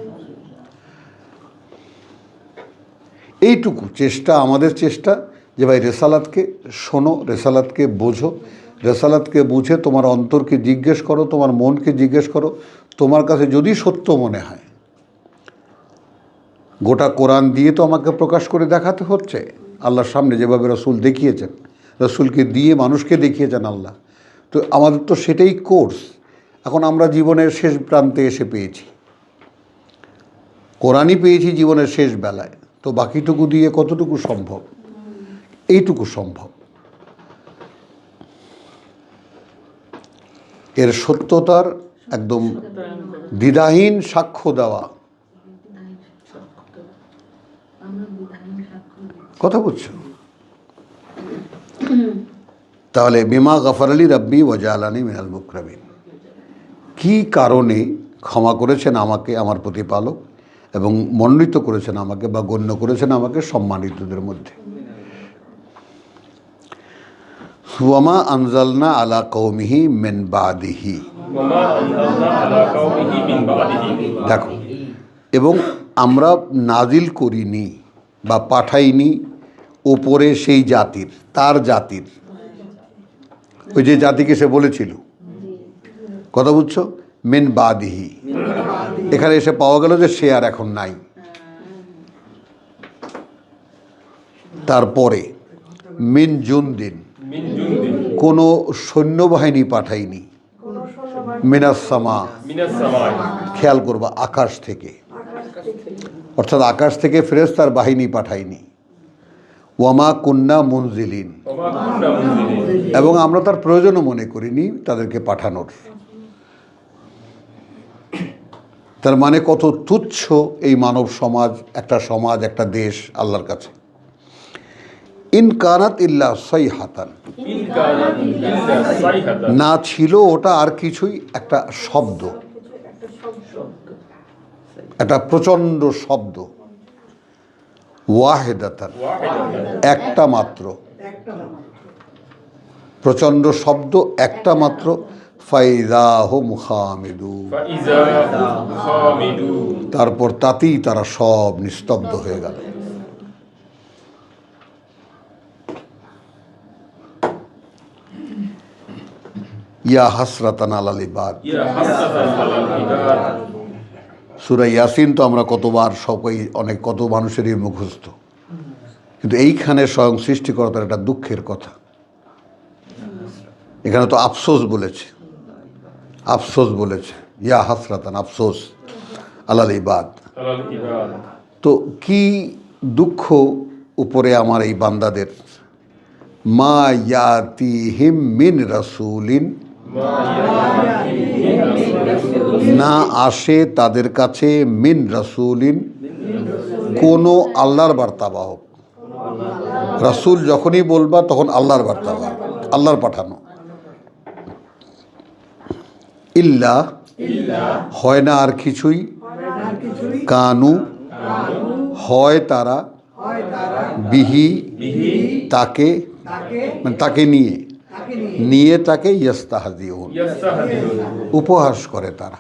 এইটুকু চেষ্টা, আমাদের চেষ্টা যে ভাই রেসালাতকে শোনো, রেসালাতকে বোঝো, রেসালাতকে বুঝে তোমার অন্তরকে জিজ্ঞেস করো, তোমার মনকে জিজ্ঞেস করো, তোমার কাছে যদি সত্য মনে হয়। গোটা কোরআন দিয়ে তো আমাকে প্রকাশ করে দেখাতে হচ্ছে আল্লাহর সামনে, যেভাবে রসুল দেখিয়েছেন, রসুলকে দিয়ে মানুষকে দেখিয়েছেন আল্লাহ। তো আমাদের তো সেটাই কোর্স। এখন আমরা জীবনের শেষ প্রান্তে এসে পেয়েছি, কোরআনই পেয়েছি জীবনের শেষ বেলায়, তো বাকিটুকু দিয়ে কতটুকু সম্ভব? এইটুকু সম্ভব। এর সত্যতার একদম দ্বিধাহীন সাক্ষ্য দেওয়া। কথা বুঝছো? তাহলে বিমা গফর আলী রব্বি ওয়াজআলানি মিনাল মুকরামিন, কি কারণে ক্ষমা করেছেন আমাকে আমার প্রতিপালক এবং মনোনীত করেছেন আমাকে বা গণ্য করেছেন আমাকে সম্মানিতদের মধ্যে। ওয়ামা আনজালনা আলা কওমিহি মিন বাদিহি, ওয়ামা আনজালনা আলা কওমিহি মিন বাদিহি। দেখো, এবং আমরা নাজিল করিনি বা পাঠাইনি ওপরে সেই জাতির, তার জাতির, ওই যে জাতিকে সে বলেছিল। কথা বুঝছো? মিন বাদিহি, এখানে এসে পাওয়া গেল যে সে আর এখন নাই। তারপরে মিন জুনদিন, মিন জুনদিন, কোনো সৈন্যবাহিনী পাঠাইনি। মিনাস সামা, মিনাস সামাই, খেয়াল করবা, আকাশ থেকে, অর্থাৎ আকাশ থেকে ফেরেশতার বাহিনী পাঠাইনি। ওয়ামা কুন্না মুনজিলিন, ওমা কুন্না মুনজিলিন, এবং আমরা তার প্রয়োজনও মনে করিনি তাদেরকে পাঠানোর। তার মানে কত তুচ্ছ এই মানব সমাজ, একটা সমাজ, একটা দেশ আল্লাহর কাছে। ইন কানাত ইল্লা সাইহাতান, ইন কানাত ইল্লা সাইহাতান, না ছিল ওটা আর কিছুই, একটা শব্দ, একটা প্রচণ্ড শব্দ। ওয়াহেদাতান, ওয়াহিদাতান, একটা মাত্র, প্রচণ্ড শব্দ, একটা মাত্র। ফাইযা হুম খামিদুন, ফাইযা হুম খামিদুন, তারপর তাতেই তারা সব নিস্তব্ধ হয়ে গেল। ইয়া হাসরাতান আলাল ইবাদ, ইয়া হাসরাতান আলাল ইবাদ। সূরা ইয়াসিন তো আমরা কতবার, সবাই অনেক, কত মানুষেরই মুখস্থ, কিন্তু এইখানে স্বয়ং সৃষ্টিকর্তার একটা দুঃখের কথা। এখানে তো আফসোস বলেছে, আফসোস বলেছে, ইয়া হাসরাতান, আফসোস আলাল ইবাদ। আলাল ইবাদ, তো কি দুঃখ উপরে আমার এই বান্দাদের। মা ইয়াতিহিম মিন রাসূলিন, না আসে তাদের কাছে, মিন রাসূলিন, কোনো আল্লাহর বার্তাবাহক। রাসূল যখনই বলবা তখন আল্লাহর বার্তাবাহক, আল্লাহর পাঠানো। ইল্লা, হয় না আর কিছুই, কানু, হয় তারা, বিহি, তাকে, মানে তাকে নিয়ে, নিয়ে তাকে ইয়াস্তাহজিউন, ইয়াস্তাহজিউন, উপহাস করে তারা।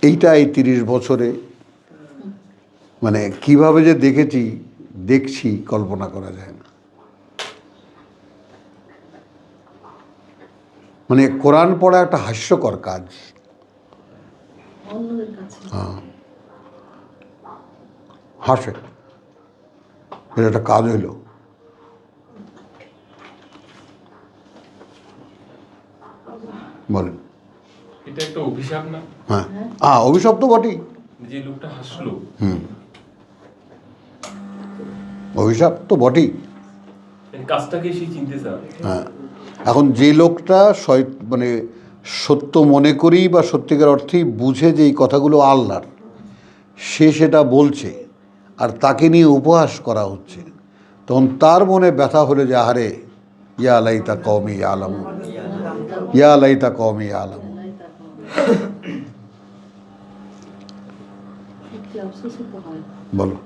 এইটা এই 30 বছরে মানে কিভাবে যে দেখছি কল্পনা করা যায় না। মানে কোরআন পড়া একটা হাস্যকর কাজ। অন্যদের কাছে হাসে, এটা একটা কাজ হইল। বলেন। এটা একটা অভিশাপ না? হ্যাঁ, অভিশপ্ত তো বটেই। যে লোকটা হাসলো, অভিশাপ তো বটেই। এই কাজটাকে সে চিনতে চায়। হ্যাঁ, এখন যে লোকটা মানে সত্য মনে করেই বা সত্যিকার অর্থেই বুঝে যে এই কথাগুলো আল্লাহর, সে সেটা বলছে আর তাকে নিয়ে উপহাস করা হচ্ছে, তখন তার মনে ব্যথা হলে যে আহারে, ইয়া লাইতা কওমি ইয়ালামুন, ইয়া লাইতা কওমি ইয়ালামুন, সত্যি আফসোসই তো হয়। বলো,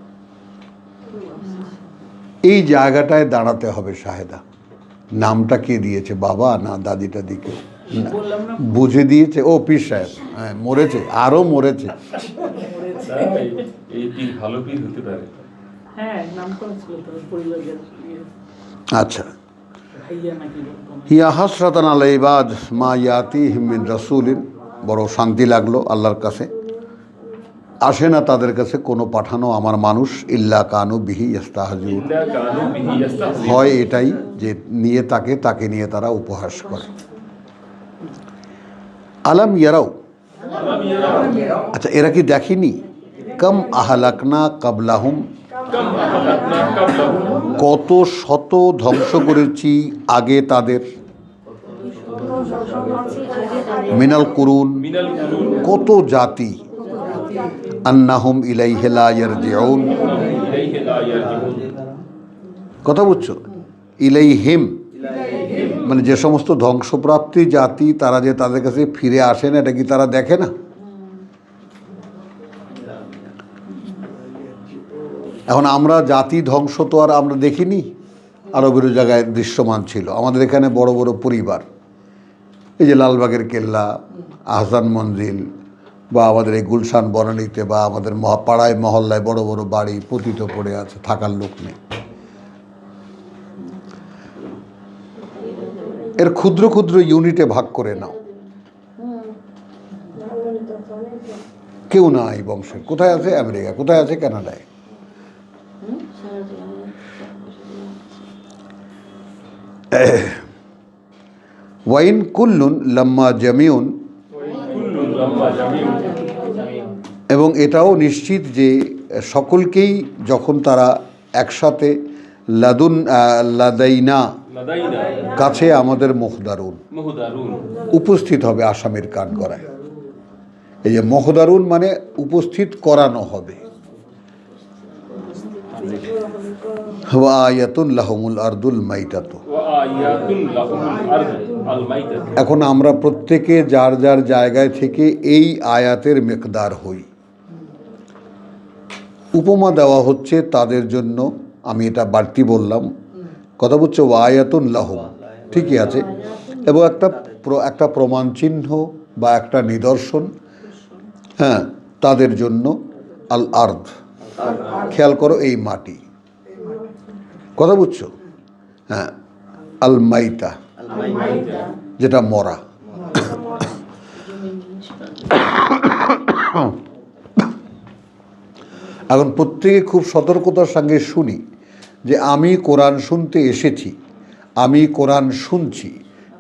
এই জায়গাটায় দাঁড়াতে হবে শাহেদা। নামটা কে দিয়েছে, বাবা না দাদিটা দিকে বুঝে দিয়েছে? ও পীর সাহেব, হ্যাঁ মরেছে, আরও মরেছে। এই পীর ভালো পীর হতে পারে। হ্যাঁ, নাম করেছিল তো পরিবারের আচ্ছা, ভাইয়া নাকি বলতো। হিয়া হাসরাতান আলা ইবাদ মা ইয়াতিহিম মিন রাসূলিন, বড় শান্তি লাগলো আল্লাহর কাছে। আসে না তাদের কাছে কোনো পাঠানো আমার মানুষ, ইল্লা কানু বিহি ইস্তাহজিউন, ইল্লা কানু বিহি ইস্তাহজিউন। হয় এটাই যে নিয়ে তাকে নিয়ে তারা উপহাস করে। আলাম ইয়ারাও, আচ্ছা এরা কি দেখেনি? কম আহলাকনা কাবলাহুম, কাম আহলাকনা কাবলাহুম, কত শত ধ্বংস করেছি আগে তাদের। মিনাল কুরুন, মিনাল কুরুন, কত জাতি। আন্নাহুম ইলাইহি লা ইয়ারজিউন, ইলাইহি লা ইয়ারজিউন। কথা বুঝছো? ইলাইহিম মানে যে সমস্ত ধ্বংসপ্রাপ্তি জাতি, তারা যে তাদের কাছে ফিরে আসে না, এটা কি তারা দেখে না? এখন আমরা জাতি ধ্বংস তো আর আমরা দেখিনি, আরবের জায়গায় দৃশ্যমান ছিল। আমাদের এখানে বড় বড় পরিবার, এই যে লালবাগের কেল্লা, আহসান মঞ্জিল, বা আমাদের এই গুলশান বনানীতে, বা আমাদের পাড়ায় মহল্লায় বড় বড় বাড়ি পতিত পড়ে আছে, থাকার লোক নেই। এর ক্ষুদ্র ক্ষুদ্র ইউনিটে ভাগ করে নাও, কেউ না এই বংশের। কোথায় আছে আমেরিকা, কোথায় আছে কানাডায়। ওয়াইন কুল্লুন লাম্মা জামিউন, কুল্লুন লাম্মা জামিউন, এবং এটাও নিশ্চিত যে সকলকেই যখন তারা একসাথে লাদাইনা, লাদাইনা কাছে আমাদের মুখদারুন, মুহদারুন, উপস্থিত হবে আসামির কান করায়। এই যে মুহদারুন মানে উপস্থিত করানো হবে। ওয়া আয়াতুন লাহুমুল আরদুল মাইতাতু, ওয়া আয়াতুন লাহুমুল আরদু আল মাইতাত। এখন আমরা প্রত্যেকে যার যার জায়গায় থেকে এই আয়াতের মিকদার হই। উপমা দেওয়া হচ্ছে তাদের জন্য, আমি এটা বাড়তি বললাম, কথা বলছে ওয়া আয়াতুন লাহুম, ঠিকই আছে, এবং একটা প্রমাণ চিহ্ন বা একটা নিদর্শন, হ্যাঁ তাদের জন্য। আল আর্দ, খেয়াল করো এই মাটি, কথা বুঝছো? হ্যাঁ, আল মাইতা যেটা মরা। এখন প্রত্যেকে খুব সতর্কতার সঙ্গে শুনি যে আমি কোরআন শুনতে এসেছি, আমি কোরআন শুনছি,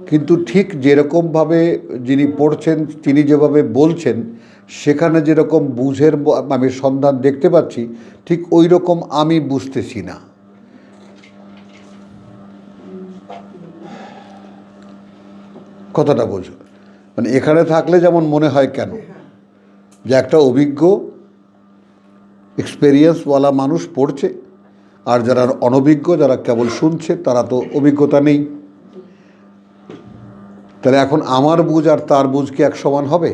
কিন্তু ঠিক যেরকমভাবে যিনি পড়ছেন, তিনি যেভাবে বলছেন, সেখানে যেরকম বুঝের আমি সন্ধান দেখতে পাচ্ছি, ঠিক ওই রকম আমি বুঝতেছি না। কথাটা বোঝো, মানে এখানে থাকলে যেমন মনে হয় কেন যে একটা অভিজ্ঞ এক্সপেরিয়েন্সওয়ালা মানুষ পড়ছে, আর যারা অনভিজ্ঞ, যারা কেবল শুনছে, তারা তো অভিজ্ঞতা নেই। তাহলে এখন আমার বুঝ আর তার বুঝ কি এক সমান হবে?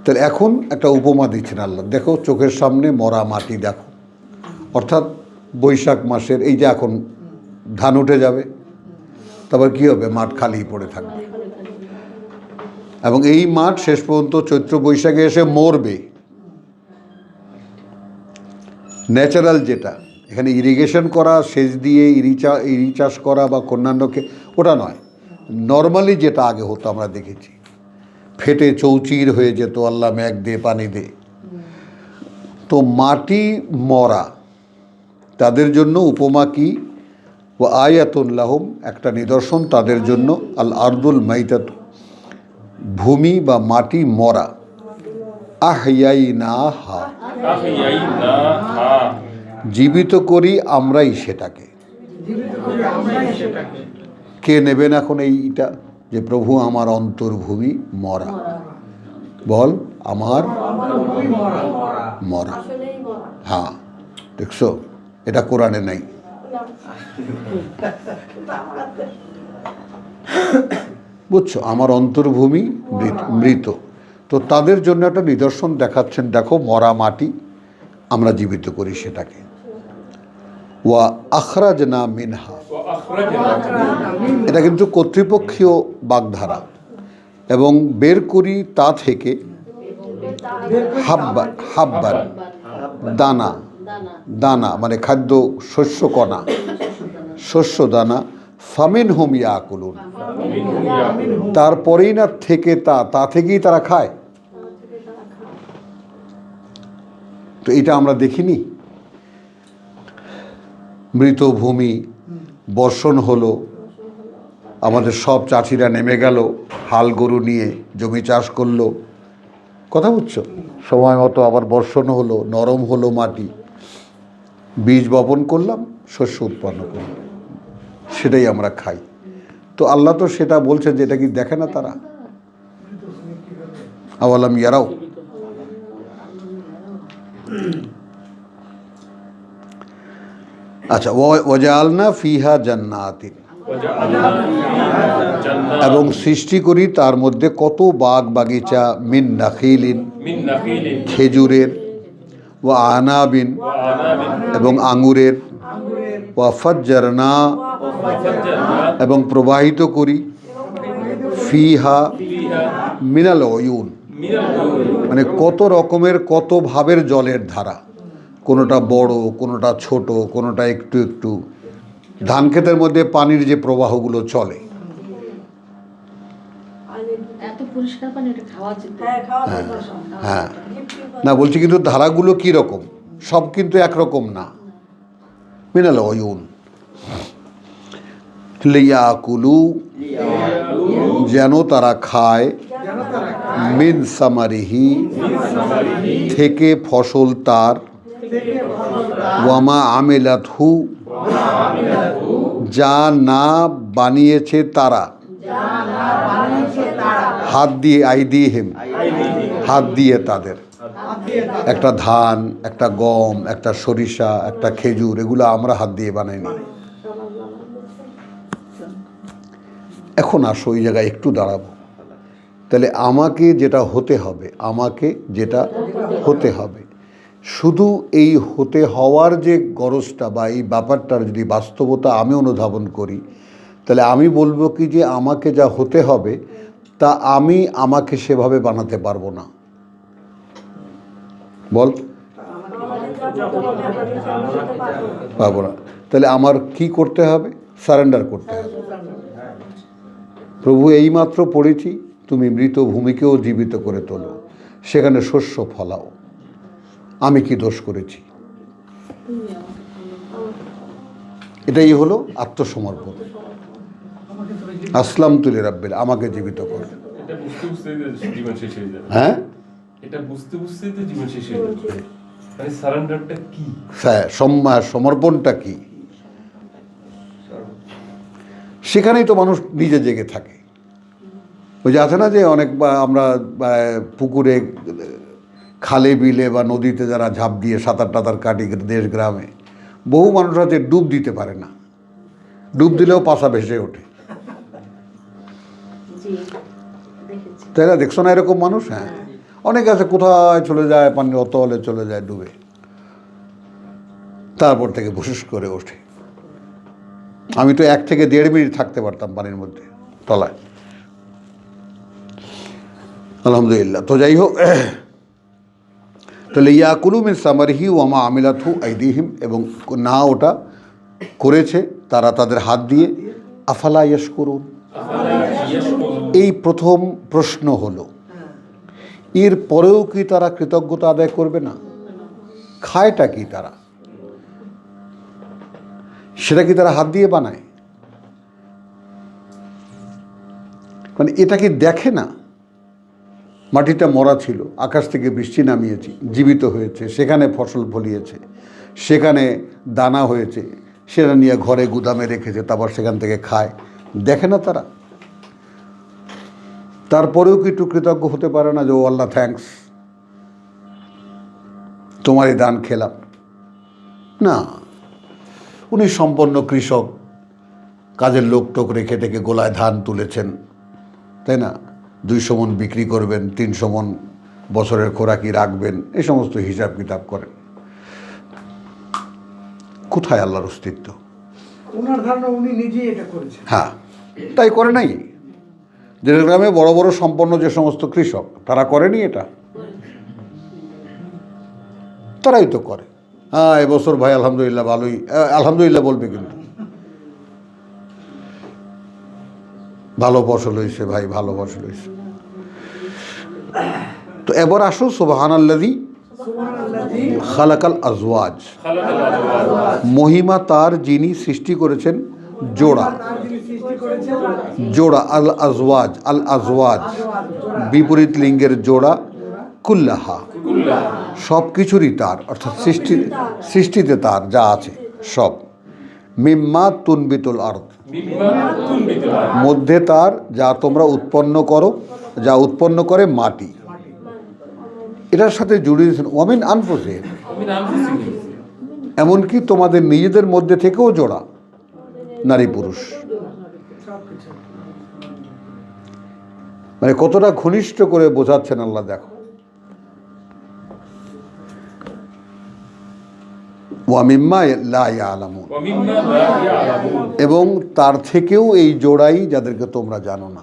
তাহলে এখন একটা উপমা দিচ্ছেন আল্লাহ, দেখো চোখের সামনে মরা মাটি দেখো, অর্থাৎ বৈশাখ মাসের এই যে এখন ধান উঠে যাবে, তারপর কী হবে? মাঠ খালি পড়ে থাকবে, এবং এই মাঠ শেষ পর্যন্ত চৈত্র বৈশাখে এসে মরবে। ন্যাচারাল যেটা, এখানে ইরিগেশন করা, সেচ দিয়ে ইরি চাষ করা বা অন্যান্যকে, ওটা নয়। নর্মালি যেটা আগে হতো আমরা দেখেছি, ফেটে চৌচির হয়ে যেত, আল্লাহ মেঘ দে পানি দে। তো মাটি মরা, তাদের জন্য উপমা কি? ও আয়াতুন লাহুম, একটা নিদর্শন তাদের জন্য, আল আরদুল মাইতাত, ভূমি বা মাটি মরা। আহইয়াইনাহা, আহইয়াইনাহা, জীবিত করি আমরাই সেটাকে। কে নেবেন এখন এইটা যে প্রভু আমার অন্তর্ভূমি মরা? বল, আমার মরা। হ্যাঁ, দেখছো, এটা কোরআনে নাই। বুঝছো, আমার অন্তর্ভূমি মৃত। তো তাদের জন্য একটা নিদর্শন দেখাচ্ছেন, দেখো মরা মাটি আমরা জীবিত করি সেটাকে। ওয়া আখরাজনা মিনহা, এটা কিন্তু কর্তৃপক্ষীয় বাগধারা, এবং বের করি তা থেকে হাব্বান, হাব্বান দানা, দানা মানে খাদ্য, শস্য কণা, শস্য দানা, ফামিন হুম ইয়াকুলুন, তারপরেই না থেকে তা থেকেই তারা খায়। তো এটা আমরা দেখিনি? মৃত ভূমি, বর্ষণ হলো, আমাদের সব চাষিরা নেমে গেল হাল গরু নিয়ে, জমি চাষ করলো, কথা বুঝছো, সময় মতো আবার বর্ষণ হলো, নরম হলো মাটি, বীজ বপন করলাম, শস্য উৎপন্ন করলাম, সেটাই আমরা খাই। তো আল্লাহ তো সেটা বলছেন যে এটা কি দেখে না তারা? আওয়ালাম ইয়ারাও, আচ্ছা, ওয়াজআলনা ফিহা জান্নাতিন, এবং সৃষ্টি করি তার মধ্যে কত বাগ বাগিচা, মিন নাখিলিন, খেজুরের, ওয়া আনাবিন, এবং আঙ্গুরের, ওয়া ফাজ্জারনা, এবং প্রবাহিত করি, ফিহা মিনাল উয়ুন, মানে কত রকমের কত ভাবের জলের ধারা, কোনোটা বড়, কোনোটা ছোট, কোনোটা একটু একটু। ধান ক্ষেতের মধ্যে পানির যে প্রবাহগুলো চলে, এত পরিষ্কার পানি, এটা খাওয়া যেত। হ্যাঁ, না বলছি কিন্তু ধারাগুলো কি রকম, সব কিন্তু একরকম না। মিনাল উয়ুন লিয়াকুলু, যেন তারা খায়, মিন সামারিহি, থেকে ফসল তার, ওয়ামা আমিলাতহু, যা না বানিয়েছে তারা, হাত দিয়ে, আইদিহিম, হাত দিয়ে তাদের, একটা ধান, একটা গম, একটা সরিষা, একটা খেজুর, এগুলো আমরা হাত দিয়ে বানাইনি। এখন আসো ওই জায়গায় একটু দাঁড়াবো। তাহলে আমাকে যেটা হতে হবে, আমাকে যেটা হতে হবে, শুধু এই হতে হওয়ার যে গরজটা বা এই ব্যাপারটার যদি বাস্তবতা আমি অনুধাবন করি, তাহলে আমি বলবো কি যে আমাকে যা হতে হবে তা আমি আমাকে সেভাবে বানাতে পারবো না। বল, পারবো না। তাহলে আমার কি করতে হবে? সারেন্ডার করতে হবে। প্রভু, এইমাত্র পড়েছি তুমি মৃত ভূমিকেও জীবিত করে তোলো, সেখানে শস্য ফলাও, আমি কি দোষ করেছি? এটাই হলো আত্মসমর্পণ। আসলাম তুলি রাব্বিল, আমাকে জীবিত কর। এটা বুঝতে বুঝতেই তো জীবন শেষ হয়ে যাবে। হ্যাঁ, এটা বুঝতে বুঝতেই তো জীবন শেষ হয়ে যাবে। মানে সারেন্ডারটা কি? হ্যাঁ, সমর্পণটা কি, সেখানেই তো মানুষ নিজে জেগে থাকে। ওই যে আছে না যে অনেক আমরা পুকুরে, খালে, বিলে বা নদীতে যারা ঝাঁপ দিয়ে সাঁতার টাতার কাটি দেশ গ্রামে, বহু মানুষ আছে ডুব দিতে পারে না, ডুব দিলেও পাশা ভেসে ওঠে। জি, দেখেছি। তাই না? দেখছো না এরকম মানুষ? হ্যাঁ, অনেক আছে কোথায় চলে যায়, পানির অতলে চলে যায় ডুবে, তারপর থেকে ভুসুস করে ওঠে। আমি তো 1 থেকে 1.5 মিনিট থাকতে পারতাম পানির মধ্যে তলায়। আলহামদুলিল্লাহ। তো যাই হোক, তাহলে ইয়াকুলু মিন সামারিহি ওয়ামা আমিলাতহু আইদিহিম, এবং না ওটা করেছে তারা তাদের হাত দিয়ে, আফালা ইয়াশকুরুন। এই প্রথম প্রশ্ন হলো, এর পরেও কি তারা কৃতজ্ঞতা আদায় করবে না? খায়টা কি তারা? সেটা কি তারা হাত দিয়ে বানায়? মানে এটা কি দেখে না? মাটিটা মরা ছিল, আকাশ থেকে বৃষ্টি নামিয়েছি, জীবিত হয়েছে, সেখানে ফসল ফলিয়েছে, সেখানে দানা হয়েছে, সেটা নিয়ে ঘরে গুদামে রেখেছে, তারপর সেখান থেকে খায়। দেখে না তারা? তারপরেও কি একটু কৃতজ্ঞ হতে পারে না যে ও আল্লাহ থ্যাঙ্কস, তোমারই দান খেলাম? না, উনি সম্পন্ন কৃষক, কাজের লোক টোক রেখে থেকে গোলায় ধান তুলেছেন, তাই না? 200 মণ বিক্রি করবেন, 300 মণ বছরের খোরাকি রাখবেন, এই সমস্ত হিসাব কিতাব করেন। কোথায় আল্লাহর অস্তিত্ব? ওনার ধারণা উনি নিজেই এটা করেছেন। হ্যাঁ, তাই করে নাই। যে গ্রামে বড় বড় সম্পন্ন যে সমস্ত কৃষক, তারা করেনি এটা? তারাই তো করে। হ্যাঁ, এবছর ভাই আলহামদুলিল্লাহ ভালোই, আলহামদুলিল্লাহ বলবে, কিন্তু ভালো ফসল হয়েছে ভাই, ভালো ফসল হয়েছে। তো এবার আসো সুবহানাল্লাযী খালাকাল আজওয়াজ, মহিমা তার যিনি সৃষ্টি করেছেন জোড়া। জোড়া, আল আজওয়াজ, আল আজওয়াজ বিপরীত লিঙ্গের জোড়া, কুল্লাহা সব কিছুরই তার, অর্থাৎ সৃষ্টিতে তার যা আছে সব। মিম্মা তুনবিতুল আরদ, মধ্যে তার যা তোমরা উৎপন্ন করো, যা উৎপন্ন করে মাটি। এটার সাথে জুড়ে দিয়েছেন ওয়ামিন আনফুসিহিম, এমনকি তোমাদের নিজেদের মধ্যে থেকেও জোড়া, নারী পুরুষ। মানে কতটা ঘনিষ্ঠ করে বোঝাচ্ছেন আল্লাহ, দেখো। ওয়ামিম্মা লা ইয়ালামুন, এবং তার থেকেও এই জোড়াই যাদেরকে তোমরা জানো না,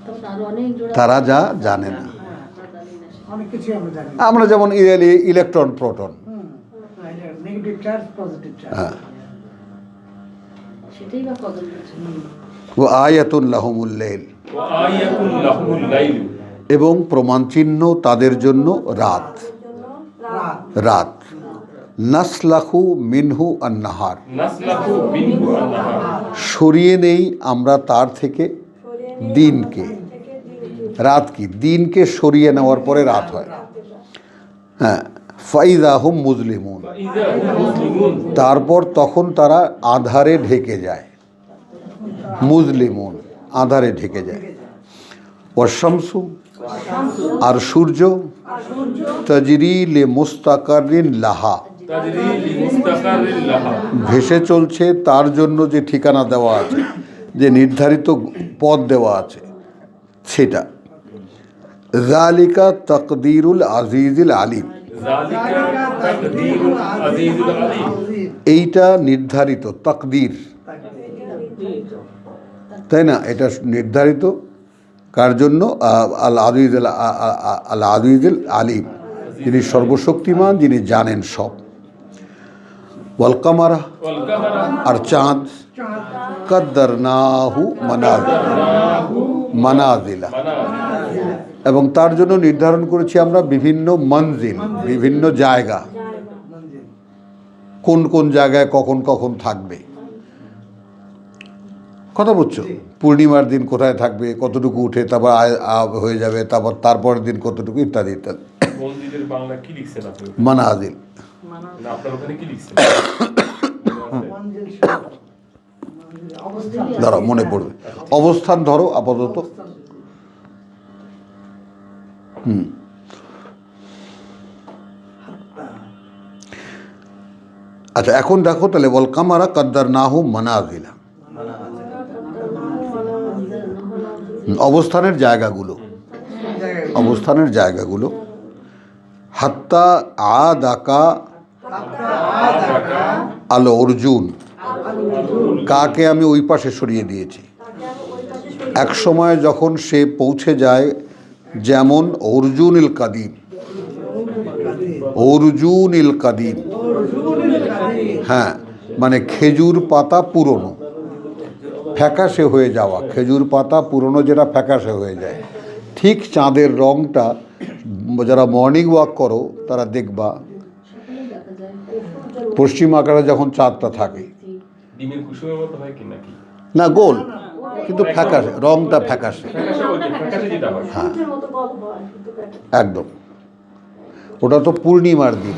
তখন আরো অনেক জোড়া তারা যা জানে না। অনেক কিছু আমরা জানি। আমরা যেমন electron, proton, negative charge, positive charge. হ্যাঁ, সেটাই বা কদর করছে। ও আয়াতুন লাহুমুল লাইল, এবং প্রমাণ চিহ্ন তাদের জন্য রাত। রাত নাসলাখু মিনহু আন-নাহার, সরিয়ে নেই আমরা তার থেকে দিনকে। রাত কি? দিনকে সরিয়ে নেওয়ার পরে রাত হয়। হ্যাঁ, ফাইযা হুম মুজলিমুন, তারপর তখন তারা আধারে ঢেকে যায়। মুজলিমুন, আধারে ঢেকে যায়। ওয়াশ-শামসু, আর সূর্য, তাজরি লি মুস্তাকারিন লাহা, ভেসে চলছে তার জন্য যে ঠিকানা দেওয়া আছে, যে নির্ধারিত পথ দেওয়া আছে সেটা। যালিকা তাকদীরুল আজিজুল আলিম, এইটা নির্ধারিত তাকদীর, তাই না? এটা নির্ধারিত কার জন্য? আল আজিজুল আলিম, যিনি সর্বশক্তিমান, যিনি জানেন সব। ওয়াল কামারা, আর চাঁদ, কাদ্দারনাহু মানাজিলা, এবং তার জন্য নির্ধারণ করেছি আমরা বিভিন্ন মঞ্জিল, বিভিন্ন জায়গা, কোন কোন জায়গায় কখন কখন থাকবে। কথা বুঝছো? পূর্ণিমার দিন কোথায় থাকবে, কতটুকু উঠে তারপর হয়ে যাবে, তারপরের দিন কতটুকু, ইত্যাদি ইত্যাদি। মানাজিল, ধরো মনে পড়বে, অবস্থান ধরো আপাতত। আচ্ছা, এখন দেখো তাহলে, ওয়াল কামারা কাদ্দারনাহু মানাজিলা, অবস্থানের জায়গাগুলো, অবস্থানের জায়গাগুলো। হাত্তা আদাকা আল অর্জুন, কাকে আমি ওই পাশে সরিয়ে দিয়েছি। এক সময় যখন সে পৌঁছে যায়, যেমন অর্জুনিল কাদিম, অর্জুনিল কাদিম, হ্যাঁ, মানে খেজুর পাতা পুরনো, ফ্যাকাশে হয়ে যাওয়া খেজুর পাতা পুরনো, যেটা ফ্যাকাশে হয়ে যায়। ঠিক চাঁদের রঙটা, যারা মর্নিং ওয়াক করো তারা দেখবা, পশ্চিম আকারে যখন চাঁদটা থাকে, না গোল, কিন্তু ফ্যাকাশে, রঙটা ফ্যাকাশে। হ্যাঁ, একদম, ওটা তো পূর্ণিমার দিন।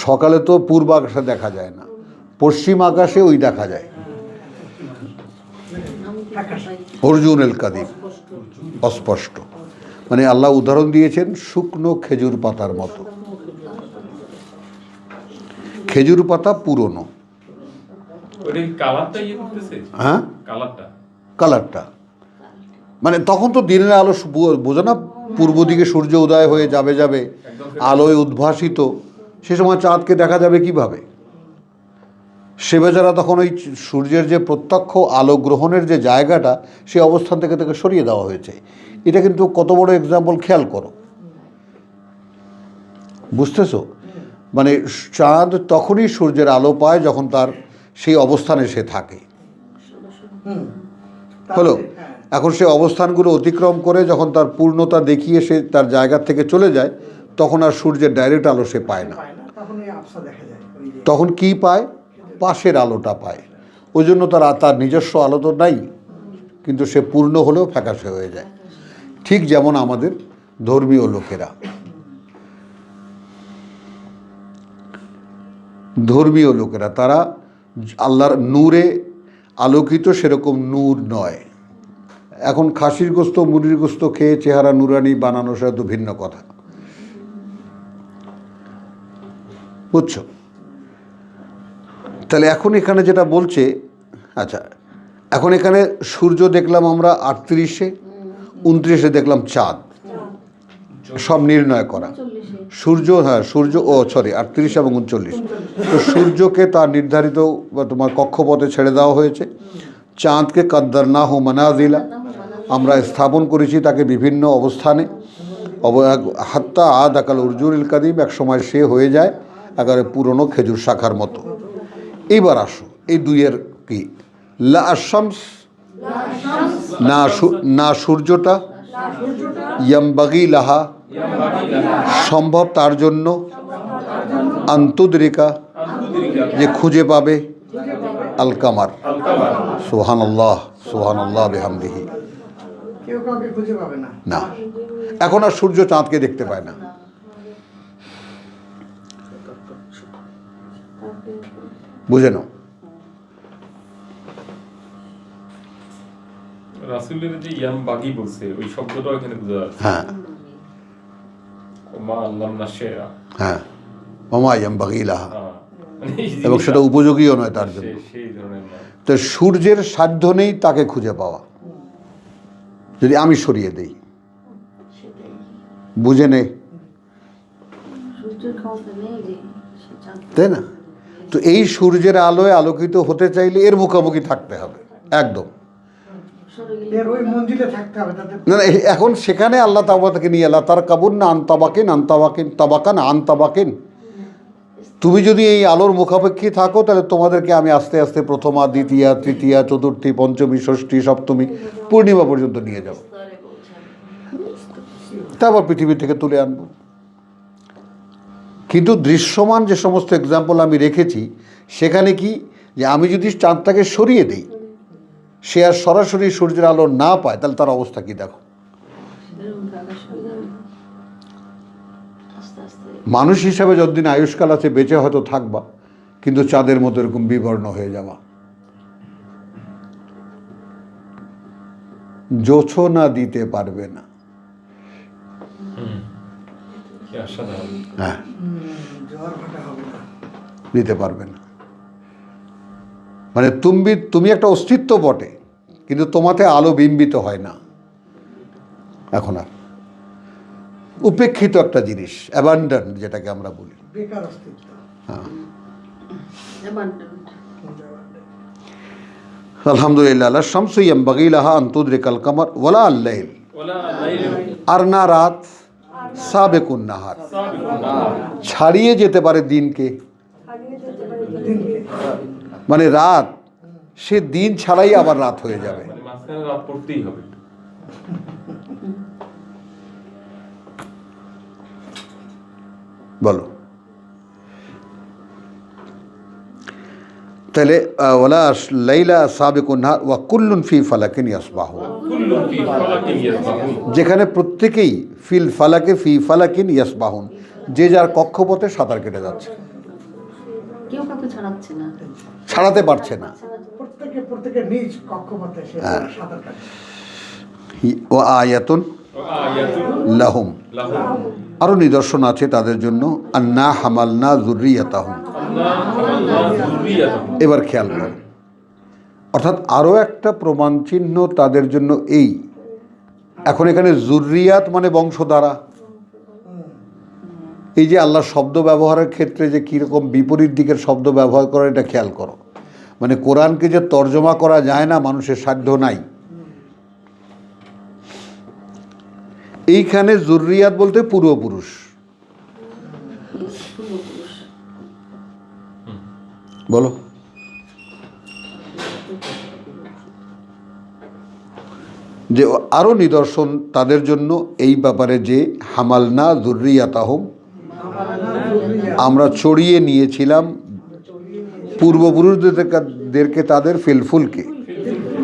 সকালে তো পূর্ব আকাশে দেখা যায় না, পশ্চিম আকাশে ওই দেখা যায়, অর্জুনুল কাদিম, অস্পষ্ট। মানে আল্লাহ উদাহরণ দিয়েছেন শুকনো খেজুর পাতার মতো। খেজুর পাতা পুরনো, ওটা কালারটা ইয়ে করতেছে, হ্যাঁ কালারটা কালারটা মানে তখন তো দিনের আলো বোঝো না, পূর্ব দিকে সূর্য উদয় হয়ে যাবে যাবে, আলোয় উদ্ভাসিত, সে সময় চাঁদকে দেখা যাবে কিভাবে? সে বেচারা তখন ওই সূর্যের যে প্রত্যক্ষ আলো গ্রহণের যে জায়গাটা, সেই অবস্থান থেকে তাকে সরিয়ে দেওয়া হয়েছে। এটা কিন্তু কত বড় এক্সাম্পল, খেয়াল করো, বুঝতেছো? মানে চাঁদ তখনই সূর্যের আলো পায় যখন তার সেই অবস্থানে সে থাকে, হলো। এখন সে অবস্থানগুলো অতিক্রম করে যখন তার পূর্ণতা দেখিয়ে সে তার জায়গা থেকে চলে যায়, তখন আর সূর্যের ডাইরেক্ট আলো সে পায় না। তখন এই আবসা দেখা যায়, ওই যে তখন কি পায়? পাশের আলোটা পায়। ওই জন্য তার নিজস্ব আলো তো নাই, কিন্তু সে পূর্ণ হলেও ফ্যাকাশে হয়ে যায়। ঠিক যেমন আমাদের ধর্মীয় লোকেরা, তারা আল্লাহর নূরে আলোকিত, সেরকম নূর নয়। এখন খাসির গোস্ত মুরগির গোস্ত খেয়ে চেহারা নুরানি বানানো সেটা তো ভিন্ন কথা, বুঝছো? তাহলে এখন এখানে যেটা বলছে, আচ্ছা এখন এখানে সূর্য দেখলাম আমরা 38-এ, 29-এ দেখলাম চাঁদ, সব নির্ণয় করা। সূর্য, হ্যাঁ সূর্য, 38 এবং 39। তো সূর্যকে তার নির্ধারিত তোমার কক্ষপথে ছেড়ে দেওয়া হয়েছে। চাঁদকে কাদ্দারনাহু মানাজিলা, আমরা স্থাপন করেছি তাকে বিভিন্ন অবস্থানে। হাত্তা আদ আকাল উরজুল কাদিম, এক সময় সে হয়ে যায় একেবারে পুরনো খেজুর শাখার মতো। এইবার আসো এই দুইয়ের কি, লা আশ-শামস, না সূর্যটা, ইয়ামবাগি লাহা, সম্ভব তার জন্য, আন্তুদ্রিকা, যে খুঁজে পাবে, আল কামার, সুবহানাল্লাহ সুবহানাল্লাহ বিহামদিহি, কেউ কাউকে খুঁজে পাবে না। না, এখন আর সূর্য চাঁদকে দেখতে পায় না। বুঝে নাও। রাসূলের যে ইয়াম বাগি বলছে, ওই শব্দটাও এখানে বোঝা যাচ্ছে। হ্যাঁ মা আল্লাম না শেরা, হ্যাঁ, ওমা ইয়ামবাগি লাহা, মানে এই এবং সেটা উপযোগীও নয় তার জন্য। সেই ধরনের না। তো সূর্যের সাধ্য নেই তাকে খুঁজে পাওয়া, যদি আমি সরিয়ে দেই, বুঝে নে, সূর্যের ক্ষমতা নেই যে সে চাঁদ তাই না? তো এই সূর্যের আলোয় আলোকিত হতে চাইলে এর মুখোমুখি থাকতে হবে একদম। সরে গেলে এর ওই মঞ্জিলে থাকতে হবে তাদের। না না, এখন সেখানে আল্লাহ তাবাকে নিয়ে এলা তার কাবুন না আনতাবাকিন তাবাকান। তুমি যদি এই আলোর মুখাপেক্ষী থাকো, তাহলে তোমাদেরকে আমি আস্তে আস্তে প্রথমা, দ্বিতীয়া, তৃতীয়া, চতুর্থী, পঞ্চমী, ষষ্ঠী, সপ্তমী, পূর্ণিমা পর্যন্ত নিয়ে যাবো, তারপর পৃথিবী থেকে তুলে আনবো। কিন্তু দৃশ্যমান যে সমস্ত এক্সাম্পল আমি রেখেছি, সেখানে কি, যে আমি যদি চাঁদটাকে সরিয়ে দিই, সে আর সরাসরি সূর্যের আলো না পায়, তাহলে তার অবস্থা কি দেখো। এরকম প্রকাশ হয়ে যাবে আস্তে আস্তে। মানুষ হিসাবে যতদিন আয়ুষ্কাল আছে বেঁচে হয়তো থাকবা, কিন্তু চাঁদের মতো এরকম বিবর্ণ হয়ে যাওয়া, জোছনা দিতে পারবে না। কি অসাধারণ। হ্যাঁ, জ্বর ভাটা হবে না। দিতে পারবে না। মানে তুমি একটা অস্তিত্ব বটে, কিন্তু তোমাতে আলো বিম্বিত হয় না এখন আর। উপেক্ষিত একটা জিনিস, অ্যাবান্ডন যেটাকে আমরা বলি। বেকার অস্তিত্ব। হ্যাঁ, Abundant. আলহামদুলিল্লাহ। লা শামসু ইয়ামবাগি লাহা আন তুদরিকাল কামার ওয়ালা আল-লাইল, ওয়ালা আল-লাইল আর না রাত, সাবিকুন নাহার, ছাড়িয়ে যেতে পারে দিনকে। দিনকে মানে রাত, সে দিন ছাড়াই আবার রাত হয়ে যাবে। মানে মাঝখানে রাত পড়তেই হবে। বলো তাহলে ওয়ালা লাইলা সাবিকুন নাহার ওয়া কুল্লুন ফি ফালাকিন ইয়াসবাহুন, কুল্লুন ফি ফালাকিন ইয়াসবাহুন, যেখানে প্রত্যেকেই ফিল ফালাকে ফি ফালাকিন ইয়াসবাহুন, যে যার কক্ষপথে সাঁতার কেটে যাচ্ছে, কেউ কাউকে ছাড়াচ্ছে না। ছাড়াতে পারছে না। প্রত্যেকের নিজ কক্ষপথে সে সাঁতার কাটছে। ও আয়াতুন আয়াতুন লাহুম, লাহুম, আরও নিদর্শন আছে তাদের জন্য, আন্না হামালনা যুররিয়াতাহুম। আল্লাহ আমাল্লাহ যুররিয়াতাহুম। এবার খেয়াল করো, অর্থাৎ আরও একটা প্রমাণ চিহ্ন তাদের জন্য এই, এখন এখানে জুররিয়াত মানে বংশধারা। এই যে আল্লাহ শব্দ ব্যবহারের ক্ষেত্রে যে কীরকম বিপরীত দিকের শব্দ ব্যবহার করে, এটা খেয়াল করো। মানে কোরআনকে যে তর্জমা করা যায় না, মানুষের সাধ্য নাই। এইখানে জুররিয়াত বলতে পূর্বপুরুষ, পূর্বপুরুষ। বলো। যে আরও নিদর্শন তাদের জন্য এই ব্যাপারে যে হামালনা জুররিয়াতাহুম, আমরা চড়িয়ে নিয়েছিলাম পূর্বপুরুষদেরকে তাদের ফিলফুলকে,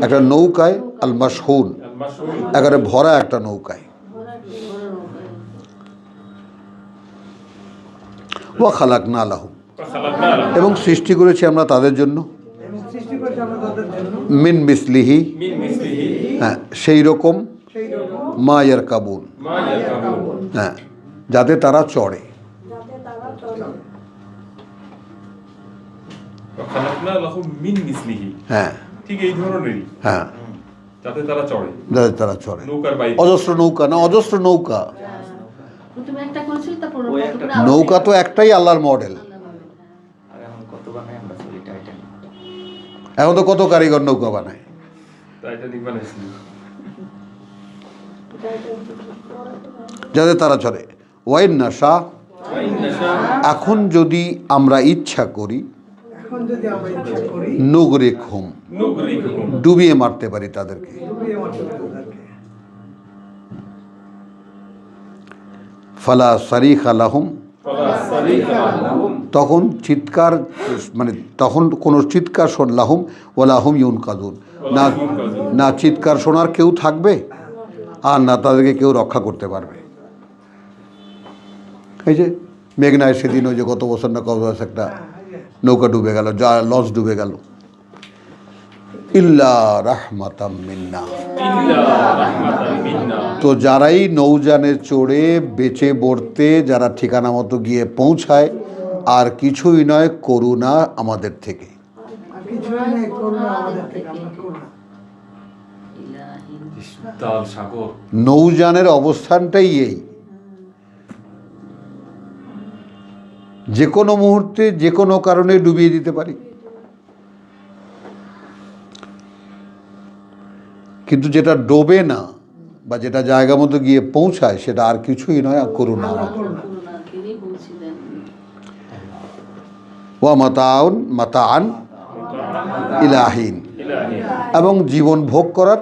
একটা নৌকায়, আল মাশহুন, একেবারে ভরা একটা নৌকায়। ওয়া খালাকনা লাহুম, এবং সৃষ্টি করেছি আমরা তাদের জন্য এবং সৃষ্টি করেছে আমরা তাদের জন্য মিন মিসলিহি, হ্যাঁ সেই রকম, সেই রকম মা ইয়ারকাবুন, হ্যাঁ যাতে তারা চড়ে। হ্যাঁ ঠিক এই ধরনেরই, হ্যাঁ, যাতে তারা চড়ে, যাতে তারা চড়ে। নৌকার বাইরে। অজস্র নৌকা না, অজস্র নৌকা। প্রথমে একটা করেছিল, তারপর ওই কত একটা করে আবার নৌকা তো একটাই আল্লাহর মডেল। আর এখন কত বানাই আমরা চলি টাইটানিক। এখন তো কত কারিগর নৌকা বানায়। টাইটানিক বানাইছিল। যাতে তারা চড়ে। ওয়াইন নাশা, এখন যদি আমরা ইচ্ছা করি, এখন যদি আমরা ইচ্ছা করি নুগরিক হুম, ডুবিয়ে মারতে পারি তাদেরকে। ডুবিয়ে মারতে পারি তাদেরকে। ফালা সারিখা লাহুম, তখন চিৎকার, মানে তখন কোনো চিৎকার লাহুম ওয়ালাহুম ইউনকাযুন, না না চিৎকার শোনার কেউ থাকবে, আর না তাদেরকে কেউ রক্ষা করতে পারবে। এই যে মেঘনায় সেদিন ওই যে গত বছর না কত বছর একটা নৌকা ডুবে গেল, যা লঞ্চ ডুবে গেল। ইল্লা রাহমাতাম মিন্না, তো যারাই নৌযানে চড়ে বেঁচে বর্তে যারা ঠিকানা মতো গিয়ে পৌঁছায়, আর কিছুই নয়, করুণা আমাদের থেকে। আর কিছুই নেই, করুণা আমাদের থেকে, আমরা করুণা। তার সাগর। নৌযানের অবস্থানটাই এই, যে কোনো মুহূর্তে যে কোনো কারণে ডুবিয়ে দিতে পারি। কিন্তু যেটা ডোবে না বা যেটা জায়গা মতো গিয়ে পৌঁছায়, সেটা আর কিছুই নয়, আর করুণা। করুণা তিনি বলছিলেন। ওয়া মাতাআন ইলাহিন, এবং জীবন ভোগ করার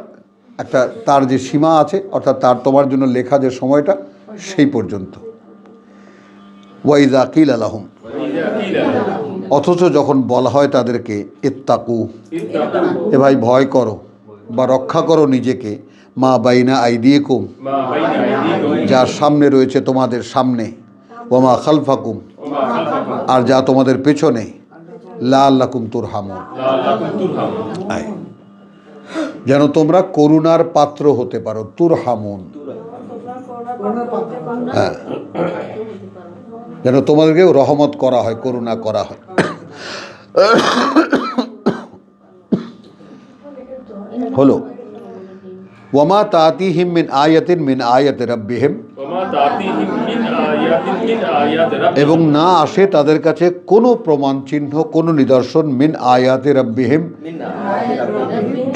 একটা তার যে সীমা আছে, অর্থাৎ তার তোমার জন্য লেখা যে সময়টা, সেই পর্যন্ত। ওয়াইদা কিলা লাহুম, অথচ যখন বলা হয় তাদেরকে ইত্তাকু, এ ভাই ভয় করো বা রক্ষা করো নিজেকে, মা বাইনা আইদিকুম, যার সামনে রয়েছে তোমাদের সামনে, ওয়া মা খালফাকুম, আর যা তোমাদের পেছনে, লাআল্লাকুম তুরহামুন, যেন তোমরা করুণার পাত্র হতে পারো। তুরহামুন, হ্যাঁ, যেন তোমাদেরকে রহমত করা হয়, করুণা করা হয়। হলো ওয়ামা তাতিহিম মিন আয়াতিন মিন আয়াতি রাব্বিহিম, এবং না আসে তাদের কাছে কোনো প্রমাণ চিহ্ন, কোনো নিদর্শন, মিন আয়াতি রাব্বিহিম,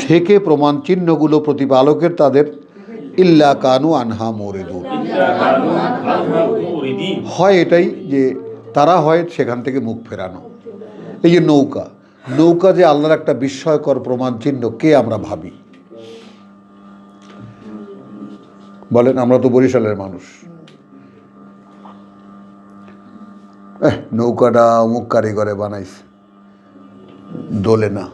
থেকে প্রমাণ চিহ্নগুলো প্রতিপালকের তাদের, ইল্লা কানু আনহা মুরিদুন, হয় এটাই যে তারা হয় সেখান থেকে মুখ ফেরানো। এই যে নৌকা, নৌকা যে আল্লাহর একটা বিস্ময়কর প্রমাণ চিহ্ন, কে আমরা ভাবি বলেন? আমরা তো বরিশালের মানুষ। নৌকাটা অমুক কারিগরে বানাইছে, দোলে না।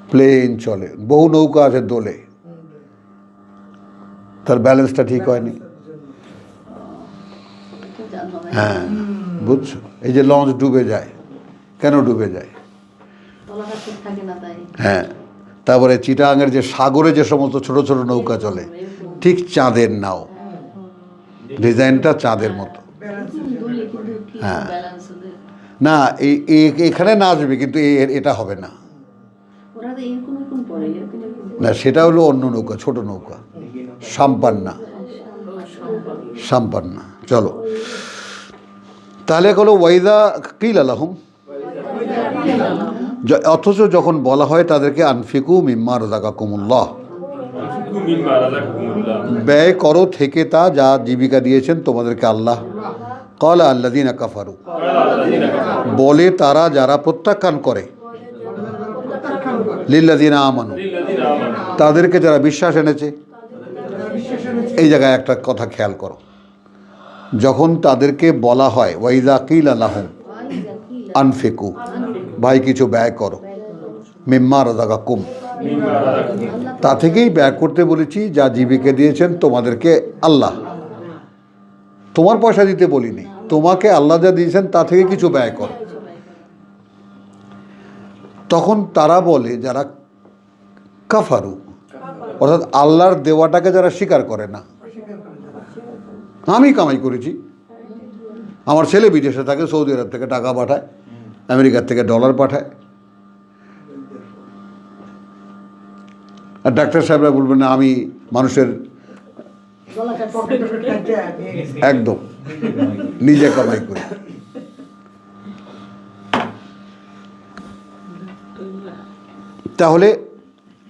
প্লেন চলে, বহু নৌকা আছে দোলে, তার ব্যালেন্সটা ঠিক হয়নি। হ্যাঁ, বুঝছো? এই যে লঞ্চ ডুবে যায়, কেন ডুবে যায়? হ্যাঁ, তারপরে চিটাগাংয়ের যে সাগরে যে সমস্ত ছোট ছোট নৌকা চলে, ঠিক চাঁদের নাও, ডিজাইনটা চাঁদের মতো। হ্যাঁ। ব্যালেন্স ওদের। না এখানে নাচবে, কিন্তু এটা হবে না। ওরা তো এরকম এরকম পড়ে, এরকম এরকম। না, সেটা হলো অন্য নৌকা, ছোট নৌকা, সাম্পান্না। সাম্পান্না। চলো, তাহলে হলো ওয়াইদা কিল আলাহুম, অথচ যখন বলা হয় তাদেরকে আনফিকু মিম্মা রাযাকাকুমুল্লাহ, ব্যয় করো থেকে তা যা জীবিকা দিয়েছেন তোমাদেরকে আল্লাহ। ক্বালা আল্লাযীনা কাফারু, বলে তারা যারা প্রত্যাখ্যান করে, লিল্লাযীনা আমানু, তাদেরকে যারা বিশ্বাস এনেছে। এই জায়গায় একটা কথা খেয়াল করো, যখন তাদেরকে বলা হয় ওয়াইযা কিলা লাহুম আনফিকু, ভাই কিছু ব্যয় করো, মিম্মা রাযাকাকুম, তা থেকেই ব্যয় করতে বলেছি যা জীবিকা দিয়েছেন তোমাদেরকে আল্লাহ। তোমার পয়সা দিতে বলিনি, তোমাকে আল্লাহ যা দিয়েছেন তা থেকে কিছু ব্যয় করো। তখন তারা বলে, যারা কাফারু, অর্থাৎ আল্লাহর দেওয়াটাকে যারা স্বীকার করে না, আমি কামাই করেছি, আমার ছেলে বিদেশে থাকে, সৌদি আরব থেকে টাকা পাঠায়, আমেরিকার থেকে ডলার পাঠায়, আর ডাক্তার সাহেবরা বলবেন না আমি মানুষের একদম নিজে কামাই করি। তাহলে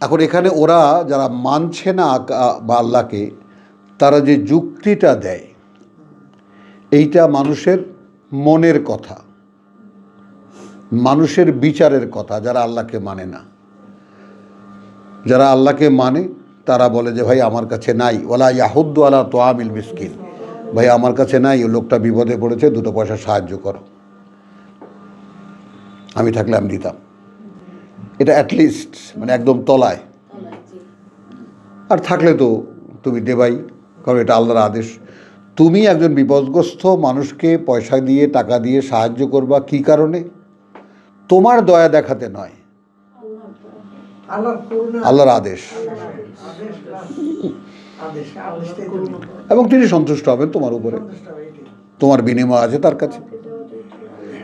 এখন এখানে ওরা যারা মানছে না বা আল্লাহকে, তারা যে যুক্তিটা দেয়, এইটা মানুষের মনের কথা, মানুষের বিচারের কথা। যারা আল্লাহকে মানে না, যারা আল্লাহকে মানে তারা বলে যে ভাই আমার কাছে নাই, ওয়ালা ইয়াহুদ্দু আলা তোয়ামিল মিসকিন, ভাই আমার কাছে নাই, ও লোকটা বিপদে পড়েছে, দুটো পয়সা সাহায্য করো, আমি থাকলে আমি দিতাম। এটা অ্যাটলিস্ট মানে একদম তলায়, আর থাকলে তো তুমি দেবাই, কারণ এটা আল্লাহর আদেশ। তুমি একজন বিপদগ্রস্ত মানুষকে পয়সা দিয়ে টাকা দিয়ে সাহায্য করবা কি কারণে? তোমার দয়া দেখাতে নয়, আল্লাহর আদেশ, এবং তিনি সন্তুষ্ট হবেন তোমার উপরে, তোমার বিনিময় আছে তার কাছে।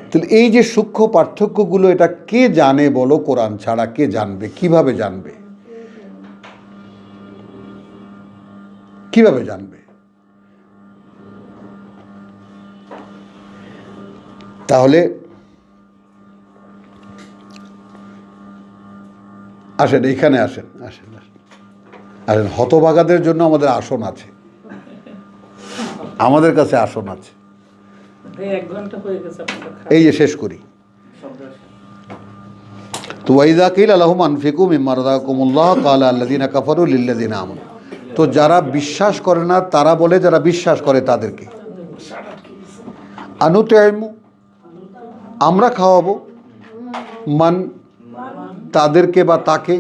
তাহলে এই যে সূক্ষ্ম পার্থক্যগুলো, এটা কে জানে বলো? কোরআন ছাড়া কে জানবে? কিভাবে জানবে? কিভাবে জানবে? তাহলে আসেন, এইখানে আসেন, আসেন আসেন আসেন। হতভাগাদের জন্য আমাদের আসন আছে, আমাদের কাছে আসন আছে। এক ঘন্টা হয়ে গেছে আপনাদের খাওয়া। এই যে শেষ করি, তো ওয়াইযা কিলা লাহুম আনফিকু মিম্মা রাযাকাকুমুল্লাহ ক্বালা আল্লাযীনা কাফারু লিল্লাযীনা আমানু, তো যারা বিশ্বাস করে না তারা বলে যারা বিশ্বাস করে তাদেরকে, আনুতাইমু, আমরা খাওয়াবো, মান, তাদেরকে বা তাকে,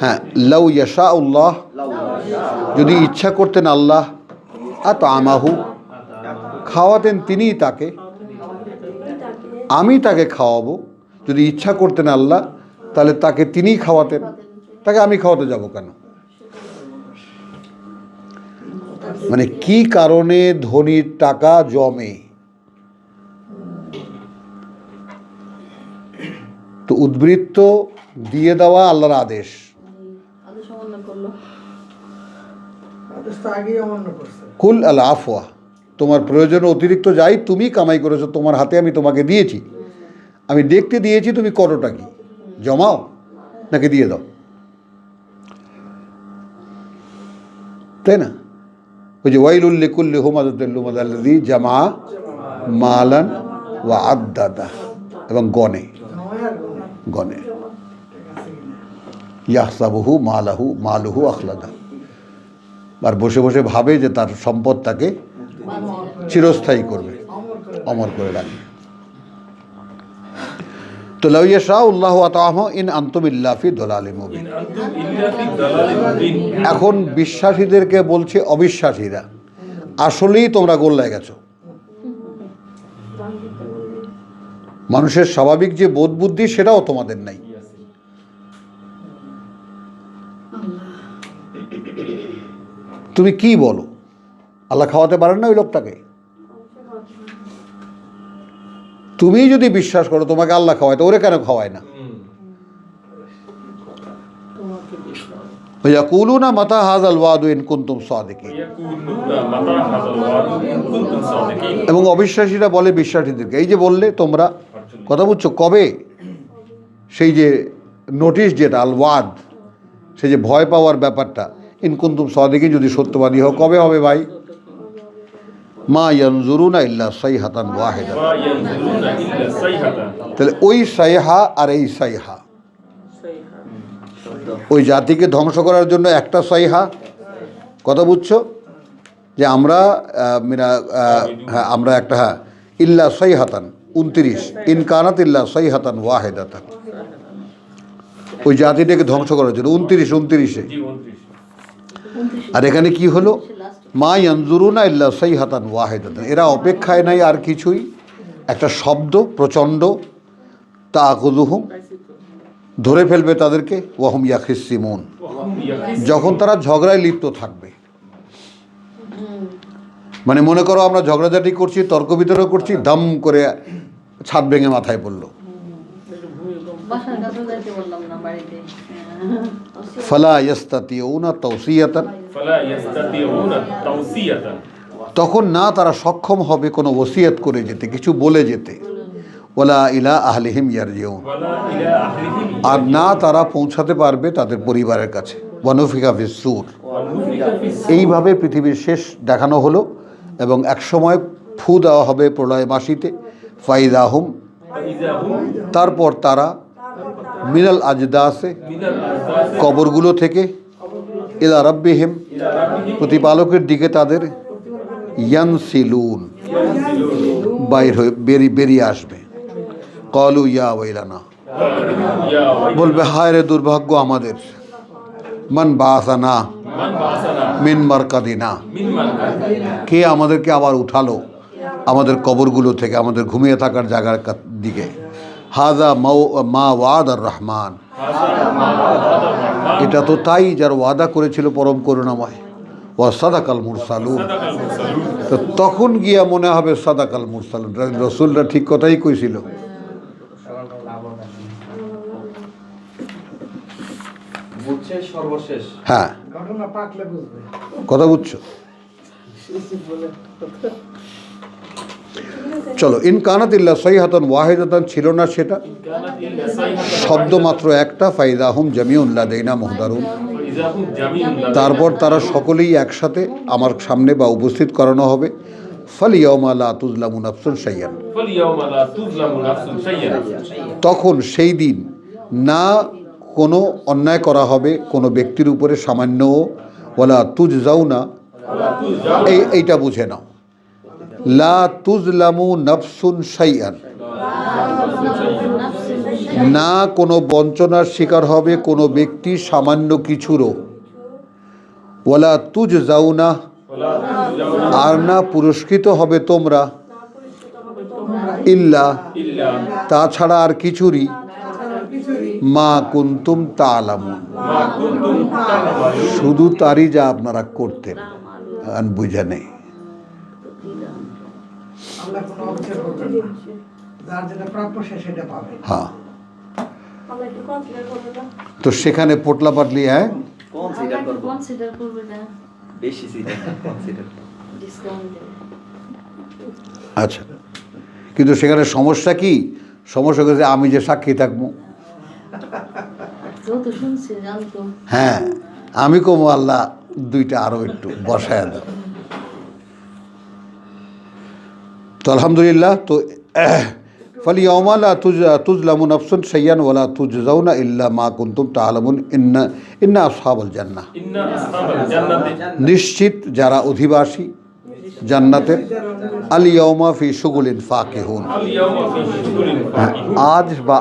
হ্যাঁ, লাউ ইয়াশাউল্লাহ, যদি ইচ্ছা করতেন আল্লাহ, আতআমাহু, খাওয়াতেন তিনিই তাকে, আমি তাকে খাওয়াবো, যদি ইচ্ছা করতেন আল্লাহ তাহলে তাকে তিনিই খাওয়াতেন, তাকে আমি খাওয়াতে যাব কেন? মানে কি কারণে ধনীর টাকা জমে? তো উদ্বৃত্ত দিয়ে দেওয়া আল্লাহর আদেশ, আদেশ অমান্য করলো। আদেশ তো আগেই অমান্য করছে। কুল আল আফওয়া, তোমার প্রয়োজন অতিরিক্ত যাই তুমি কামাই করেছো, তোমার হাতে আমি তোমাকে দিয়েছি, আমি দেখতে দিয়েছি তুমি করোটা কি, জমাও নাকি দিয়ে দাও, তাই না? ওই যে ওয়াইলুল লিকুল্লি হুমাযাতিল লুমাযাল্লাযী জামা মালান ওয়া আদ্দাদা, এবং গনে গনে, ইয়াহসাবুহু মালুহু আখলাদা, আর বসে বসে ভাবে যে তার সম্পদ তাকে চিরস্থায়ী করবে, অমর করে রাখবে। তো লাউ ইয়াশাউল্লাহু আতাআহু ইন আনতুম ইল্লা ফি দালালিম মুবিন। এখন বিশ্বাসীদেরকে বলছে অবিশ্বাসীরা, আসলেই তোমরা গোল্লায় গেছো। মানুষের স্বাভাবিক যে বোধ বুদ্ধি সেটাও তোমাদের নাই। তুমি কি বলো? আল্লাহ খাওয়াতে পারেন না ওই লোকটাকে? তুমি যদি বিশ্বাস করো তোমাকে আল্লাহ খাওয়ায়, তো ওরে কেন খাওয়ায় না? তোমাকে বিশ্বাস ইয়াকুলুনা মাতা হাযাল ওয়াদু ইন কুনতুম সাদিকিন। এবং অবিশ্বাসীরা বলে বিশ্বাসীদেরকে, এই যে বললে তোমরা, কথা বুঝছো, কবে সেই যে নোটিশ যেটা আল ওয়াদ, সেই যে ভয় পাওয়ার ব্যাপারটা, ইন কুনতুম সাদিকিন, যদি সত্যবাদী হও, কবে হবে ভাই? মা ইয়ানজুরুনা ইল্লা সাইহাতান ওয়াহিদা। তাহলে ওই সাইহা আর এই সাইহা, সেই ওই জাতিকে ধ্বংস করার জন্য একটা সাইহা, কথা বুঝছো, যে আমরা হ্যাঁ আমরা একটা, হ্যাঁ, ইল্লা সাইহাতান 29, ইন কানাত ইল্লা সাইহাতান ওয়াহিদাতান, ওই জাতিটাকে ধ্বংস করার জন্য 29-29-এ। আর এখানে কি হলো? মা ইয়ানজুরুনা ইল্লা সাইহাতান ওয়াহিদাতান, এরা অপেক্ষায় নাই আর কিছুই, একটা শব্দ প্রচণ্ড, তাআখুযুহুম, ধরে ফেলবে তাদেরকে, ওয়াহুম ইয়াখিসিমুন, যখন তারা ঝগড়ায় লিপ্ত থাকবে। মানে মনে করো আমরা ঝগড়াঝাটি করছি, তর্ক বিতর্ক করছি, দাম করে ছাদ ভেঙে মাথায় পড়লো। বাসার কাছে যাইতে বললাম না, বাড়িতে। ফালা ইয়াস্তাতিউনা তাওসিয়াতান, তখন না তারা সক্ষম হবে কোনো ওসিয়ত করে যেতে, কিছু বলে যেতে। ওয়ালা ইলা আহলিহিম ইয়ারজিউন, আর না তারা পৌঁছাতে পারবে তাদের পরিবারের কাছে। ওয়ানুফিকা ফিস-সূর, এইভাবে পৃথিবীর শেষ দেখানো হলো, এবং একসময় ফু দেওয়া হবে প্রলয় মাসিতে। ফাইদাহুম, তারপর তারা মিনাল আজদাসে, কবরগুলো থেকে, ইলা রাব্বিহিম, প্রতিপালকের দিকে তাদের, ইয়ানসিলুন, বাইর হয়ে বেরিয়ে আসবে। ক্বালু ইয়া ওয়াইলানা, বলবে হায় রে দুর্ভাগ্য আমাদের। মান বাসানা মিন মারকাদিনা, কে আমাদেরকে আবার উঠালো আমাদের কবরগুলো থেকে, আমাদের ঘুমিয়ে থাকার জায়গার দিকে। হাযা মা ওয়াদার রহমান, এটা তো তাই যার ওয়াদা করেছিল পরম করুণাময়। ওয়া সাদাকাল মুরসালুন, তো তখন গিয়া মনে হবে সাদাকাল মুরসালুন, রসুলরা ঠিক কথাই কইছিল। বুঝছে সর্বশেষ। হ্যাঁ, ঘটনা পাকলে বুঝবে। কথা বুঝছো? চলো, ইন কানাত ইল্লা সাইহাতান ওয়াহিদাতান ছিল না সেটা, শব্দ মাত্র একটা, ফাইদাহুম জামিউন লাদাইনা মুহদারুন, তারপর তারা সকলেই একসাথে আমার সামনে বা উপস্থিত করানো হবে। ফালিয়াউমা লা তুজলামু নাফসুন শাইয়ান, তখন সেই দিন না কোনো অন্যায় করা হবে কোনো ব্যক্তির উপরে সামান্যও। ওয়ালা তুজজাউনা, এইটা বুঝে নাও, লা তুজলামু নাফসুন শাইআন, না কোনো বঞ্চনার শিকার হবে কোনো ব্যক্তি সামান্য কিছুরও। ওয়ালা তুজজাউনা, আর না পুরস্কৃত হবে তোমরা, ইল্লা, তাছাড়া আর কিছুরই, মা কুনতুম তা'লামুন, শুধু তারই যা আপনারা করতেন, আর বুঝা নেই। আল্লাহ কোনো অবিচার করবেন না, যার যেটা প্রাপ্য সে সেটা পাবে। হ্যাঁ, তো সেখানে পোটলা পাটলি, হ্যাঁ, কনসিডার করব, কনসিডার করবে না, বেশি সিডার কনসিডার। ডিসকাউন্ট দেবে। আচ্ছা, কিন্তু সেখানে সমস্যা কি? সমস্যা হচ্ছে আমি যে সাক্ষী থাকবো, যত শুনছে জানতো। হ্যাঁ, আমি কমো আল্লাহ দুইটা আরো একটু বসায় দাও। তো আলহামদুলিল্লাহ, তো ফালিয়াউমা লা তুজলামু নাফসুন শাইয়ান ওয়ালা তুজজাউনা ইল্লা মা কুনতুম তা'লামুন ইন্না আসহাবাল জান্নাহ, নিশ্চিত যারা অধিবাসী জান্নাতের, আল ইয়াউমা ফি শুগুলিন ফাকিহুন, আজ বা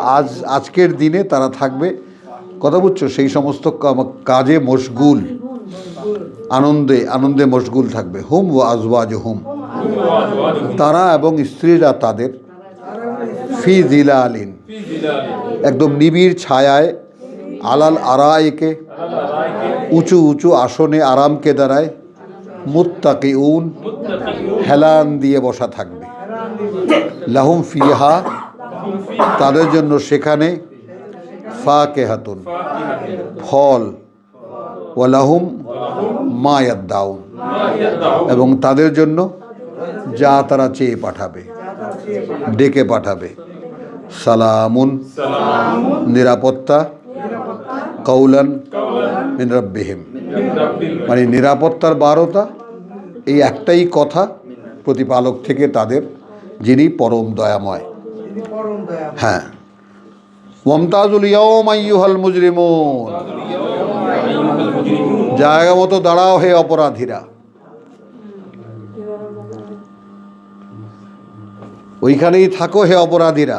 আজকের দিনে তারা থাকবে, কথা বুঝছো, সেই সমস্ত কাজে মশগুল, আনন্দে মশগুল থাকবে। হুম ওয়া আজওয়াজুহুম, তারা এবং স্ত্রীরা তাদের, ফি জিলালিন, একদম নিবিড় ছায়ায়, আলাল আরাইকে, উঁচু উঁচু আসনে আরাম কেদারায়, মুত্তাকিউন, হেলান দিয়ে বসা থাকবে। লাহুম ফিহা, তাদের জন্য সেখানে ফাকিহাতুন, ফল, ওয়া লাহুম মা ইয়াদদাউন, এবং তাদের জন্য যা তারা চেয়ে পাঠাবে, ডেকে পাঠাবে। সালামুন, নিরাপত্তা, কৌলান মিন রাব্বিহিম, মানে নিরাপত্তার বারতা, এই একটাই কথা প্রতিপালক থেকে তাদের, যিনি পরম দয়াময়। যিনি পরম দয়া। হ্যাঁ, ওয়ামতাজুল ইয়াওমা আইয়ুহাল মুজরিমুন, জায়গা মতো দাঁড়াও হে অপরাধীরা। ওইখানেই থাকো হে অপরাধীরা।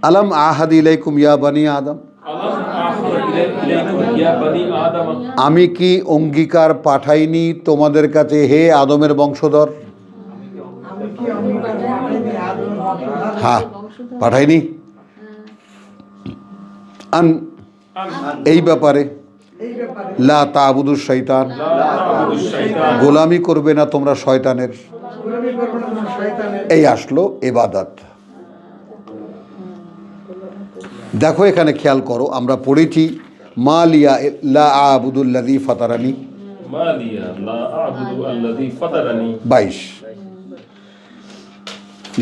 আলাম আহাদ ইলাইকুম ইয়া বানি আদম, আমি কি অঙ্গীকার পাঠাইনি তোমাদের কাছে হে আদমের বংশধর? হ্যাঁ, পাঠাইনি। আন, এই ব্যাপারে, লা তা'বুদুশ শাইতান, গোলামি করবে না তোমরা শয়তানের। এই আসলো ইবাদত। দেখো এখানে খেয়াল করো, আমরা পড়েছি মা লিয়া লা আ'বুদুল্লাযী ফাতারানি, 22।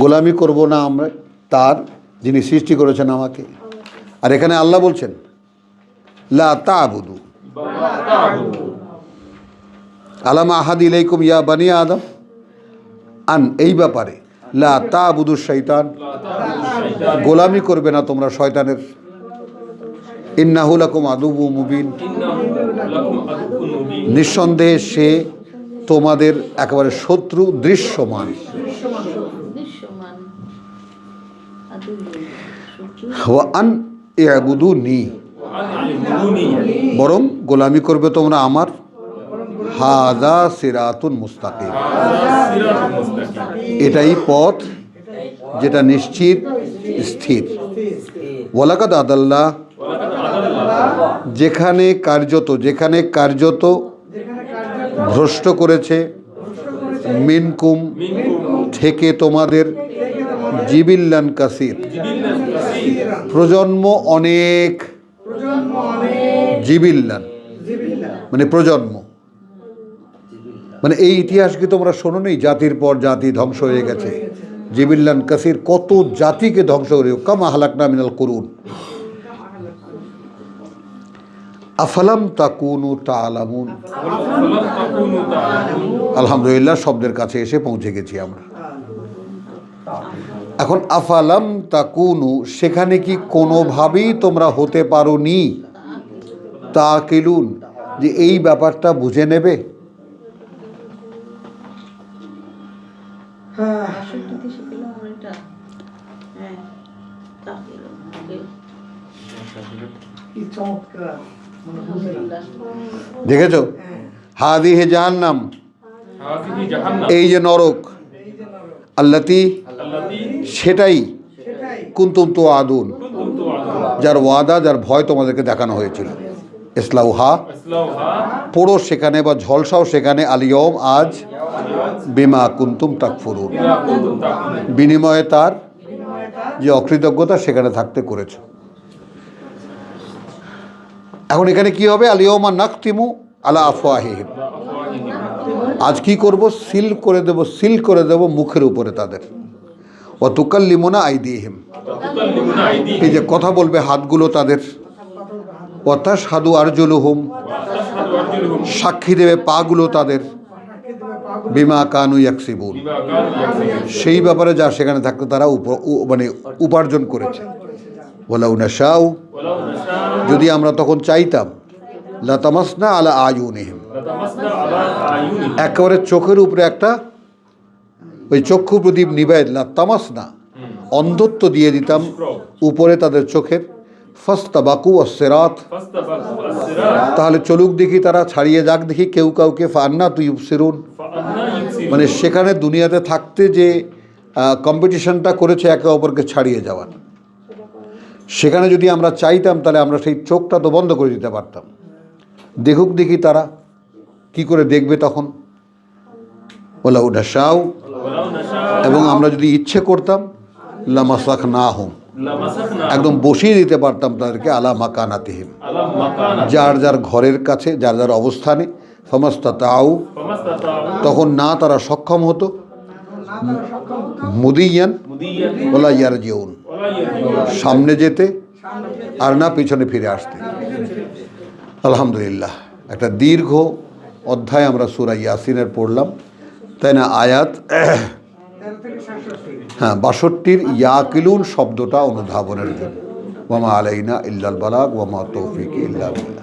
গোলামি করব না আমরা তার, যিনি সৃষ্টি করেছেন আমাকে। আর এখানে আল্লাহ বলছেন লা তা'বুদু, আলাম আহাদ ইলাইকুম ইয়া বানি আদম, আন, এই ব্যাপারে, লা তা'বুদুশ শাইতান, গোলামি করবে না তোমরা শয়তানের। ইন্নাহু লাকুম আদুউম মুবিন, নিঃসন্দেহে সে তোমাদের একেবারে শত্রু দৃশ্যমান। দৃশ্যমান ওয়া আন ইবুদুনি, বরং গোলামি করবে তোমরা আমার। হাযা সিরাতুন মুস্তাকিম, এটাই পথ যেটা নিশ্চিত স্থির। ওয়ালাকাদ আদাল্লাহ, যেখানে কার্যত ভ্রষ্ট করেছে, মিনকুম, থেকে তোমাদের, জিবিল্লান কাসির, প্রজন্ম অনেক। জিবিল্লান মানে প্রজন্ম, মানে এই ইতিহাস কি তোমরা শোনো নি? জাতির পর জাতি ধ্বংস হয়ে গেছে। জিবিল্লান কাসির, কত জাতিকে ধ্বংস করে। কামা হালাকনা মিনাল কুরুন। আফালাম তাকুনু তা'লামুন, আলহামদুলিল্লাহ শব্দের কাছে এসে পৌঁছে গেছি আমরা। এখন আফালাম তাকুনু, সেখানে কি কোনোভাবেই তোমরা হতে পারোনি তাকিলুন, যে এই ব্যাপারটা বুঝে নেবে। কি চমৎকার, মানে বুঝলাম। দেখেছো, হাদিহে জাহান্নাম, এই যে নরক, আল্লাতি, সেটাই, কুনতুম তুআদুন, যার ওয়াদা, যার ভয় তোমাদেরকে দেখানো হয়েছিল। ইসলাউহা, পড়ো সেখানে বা ঝলসাও সেখানে, আলিয়ম, আজ, বিমা কুনতুম তাকফুরুন, বিনিময়ে তার যে অকৃতজ্ঞতা সেখানে থাকতে করেছো। এখন এখানে কি হবে? আলিয়মা নাখতিমু আলা আফওয়াহিহিম, আজ কি করব? সিল করে দেব মুখের উপরে তাদের। ওয়া তুকাল্লিমুনা আইদিহিম, এই যে কথা বলবে হাতগুলো তাদের। ওয়া তাশহাদু আরজুলুহুম, সাক্ষী দেবে পাগুলো তাদের। বিমা কানু ইয়াকসিবুন, সেই ব্যাপারে যা সেখানে থাকতে তারা মানে উপার্জন করেছে। ওয়ালাউ নাশাউ, যদি আমরা তখন চাইতাম, লাতামাসনা আলা আয়ুনিহিম, একেবারে চোখের উপরে একটা ওই চক্ষু প্রদীপ নিবাই, লাতামাসনা, অন্ধত্ব দিয়ে দিতাম উপরে তাদের চোখের। ফাস্তাবাকু আস-সিরাত, তাহলে চলুক দেখি তারা, ছাড়িয়ে যাক দেখি কেউ কাউকে। ফান্না তুইবসিরুন, মানে সেখানে দুনিয়াতে থাকতে যে কম্পিটিশনটা করেছে একে অপরকে ছাড়িয়ে যাওয়ার, সেখানে যদি আমরা চাইতাম তাহলে আমরা সেই চোখটা তো বন্ধ করে দিতে পারতাম। দেখুক দেখি তারা কি করে দেখবে তখন। ওয়ালাউ নাশাউ, এবং আমরা যদি ইচ্ছে করতাম লামাসাখ না হুম, লামাসাখনা একদম বসিয়ে দিতে পারতাম তাদেরকে আলা মাকানাতিহিম, আলা মাকানা যার যার ঘরের কাছে, যার যার অবস্থানে, ফামাস্তাতাউ, ফামাস্তাতাউ তখন না তারা সক্ষম হতো, মুদিয়ান মুদিয়ান ওলা ইয়ারজিউন, ওয়ালা ইয়ারজিউন, সামনে যেতে আর না পিছনে ফিরে আসতে। আলহামদুলিল্লাহ, একটা দীর্ঘ অধ্যায় আমরা সূরা ইয়াসিনের পড়লাম, তাই না? আয়াত 13 থেকে 67। হ্যাঁ 62-র ইয়াকিলুন শব্দটা অনুধাবনের জন্য। ওয়ামা আলাইনা ইল্লাল বালাগ ওয়ামা তৌফিক ইল্লা বিল্লাহ।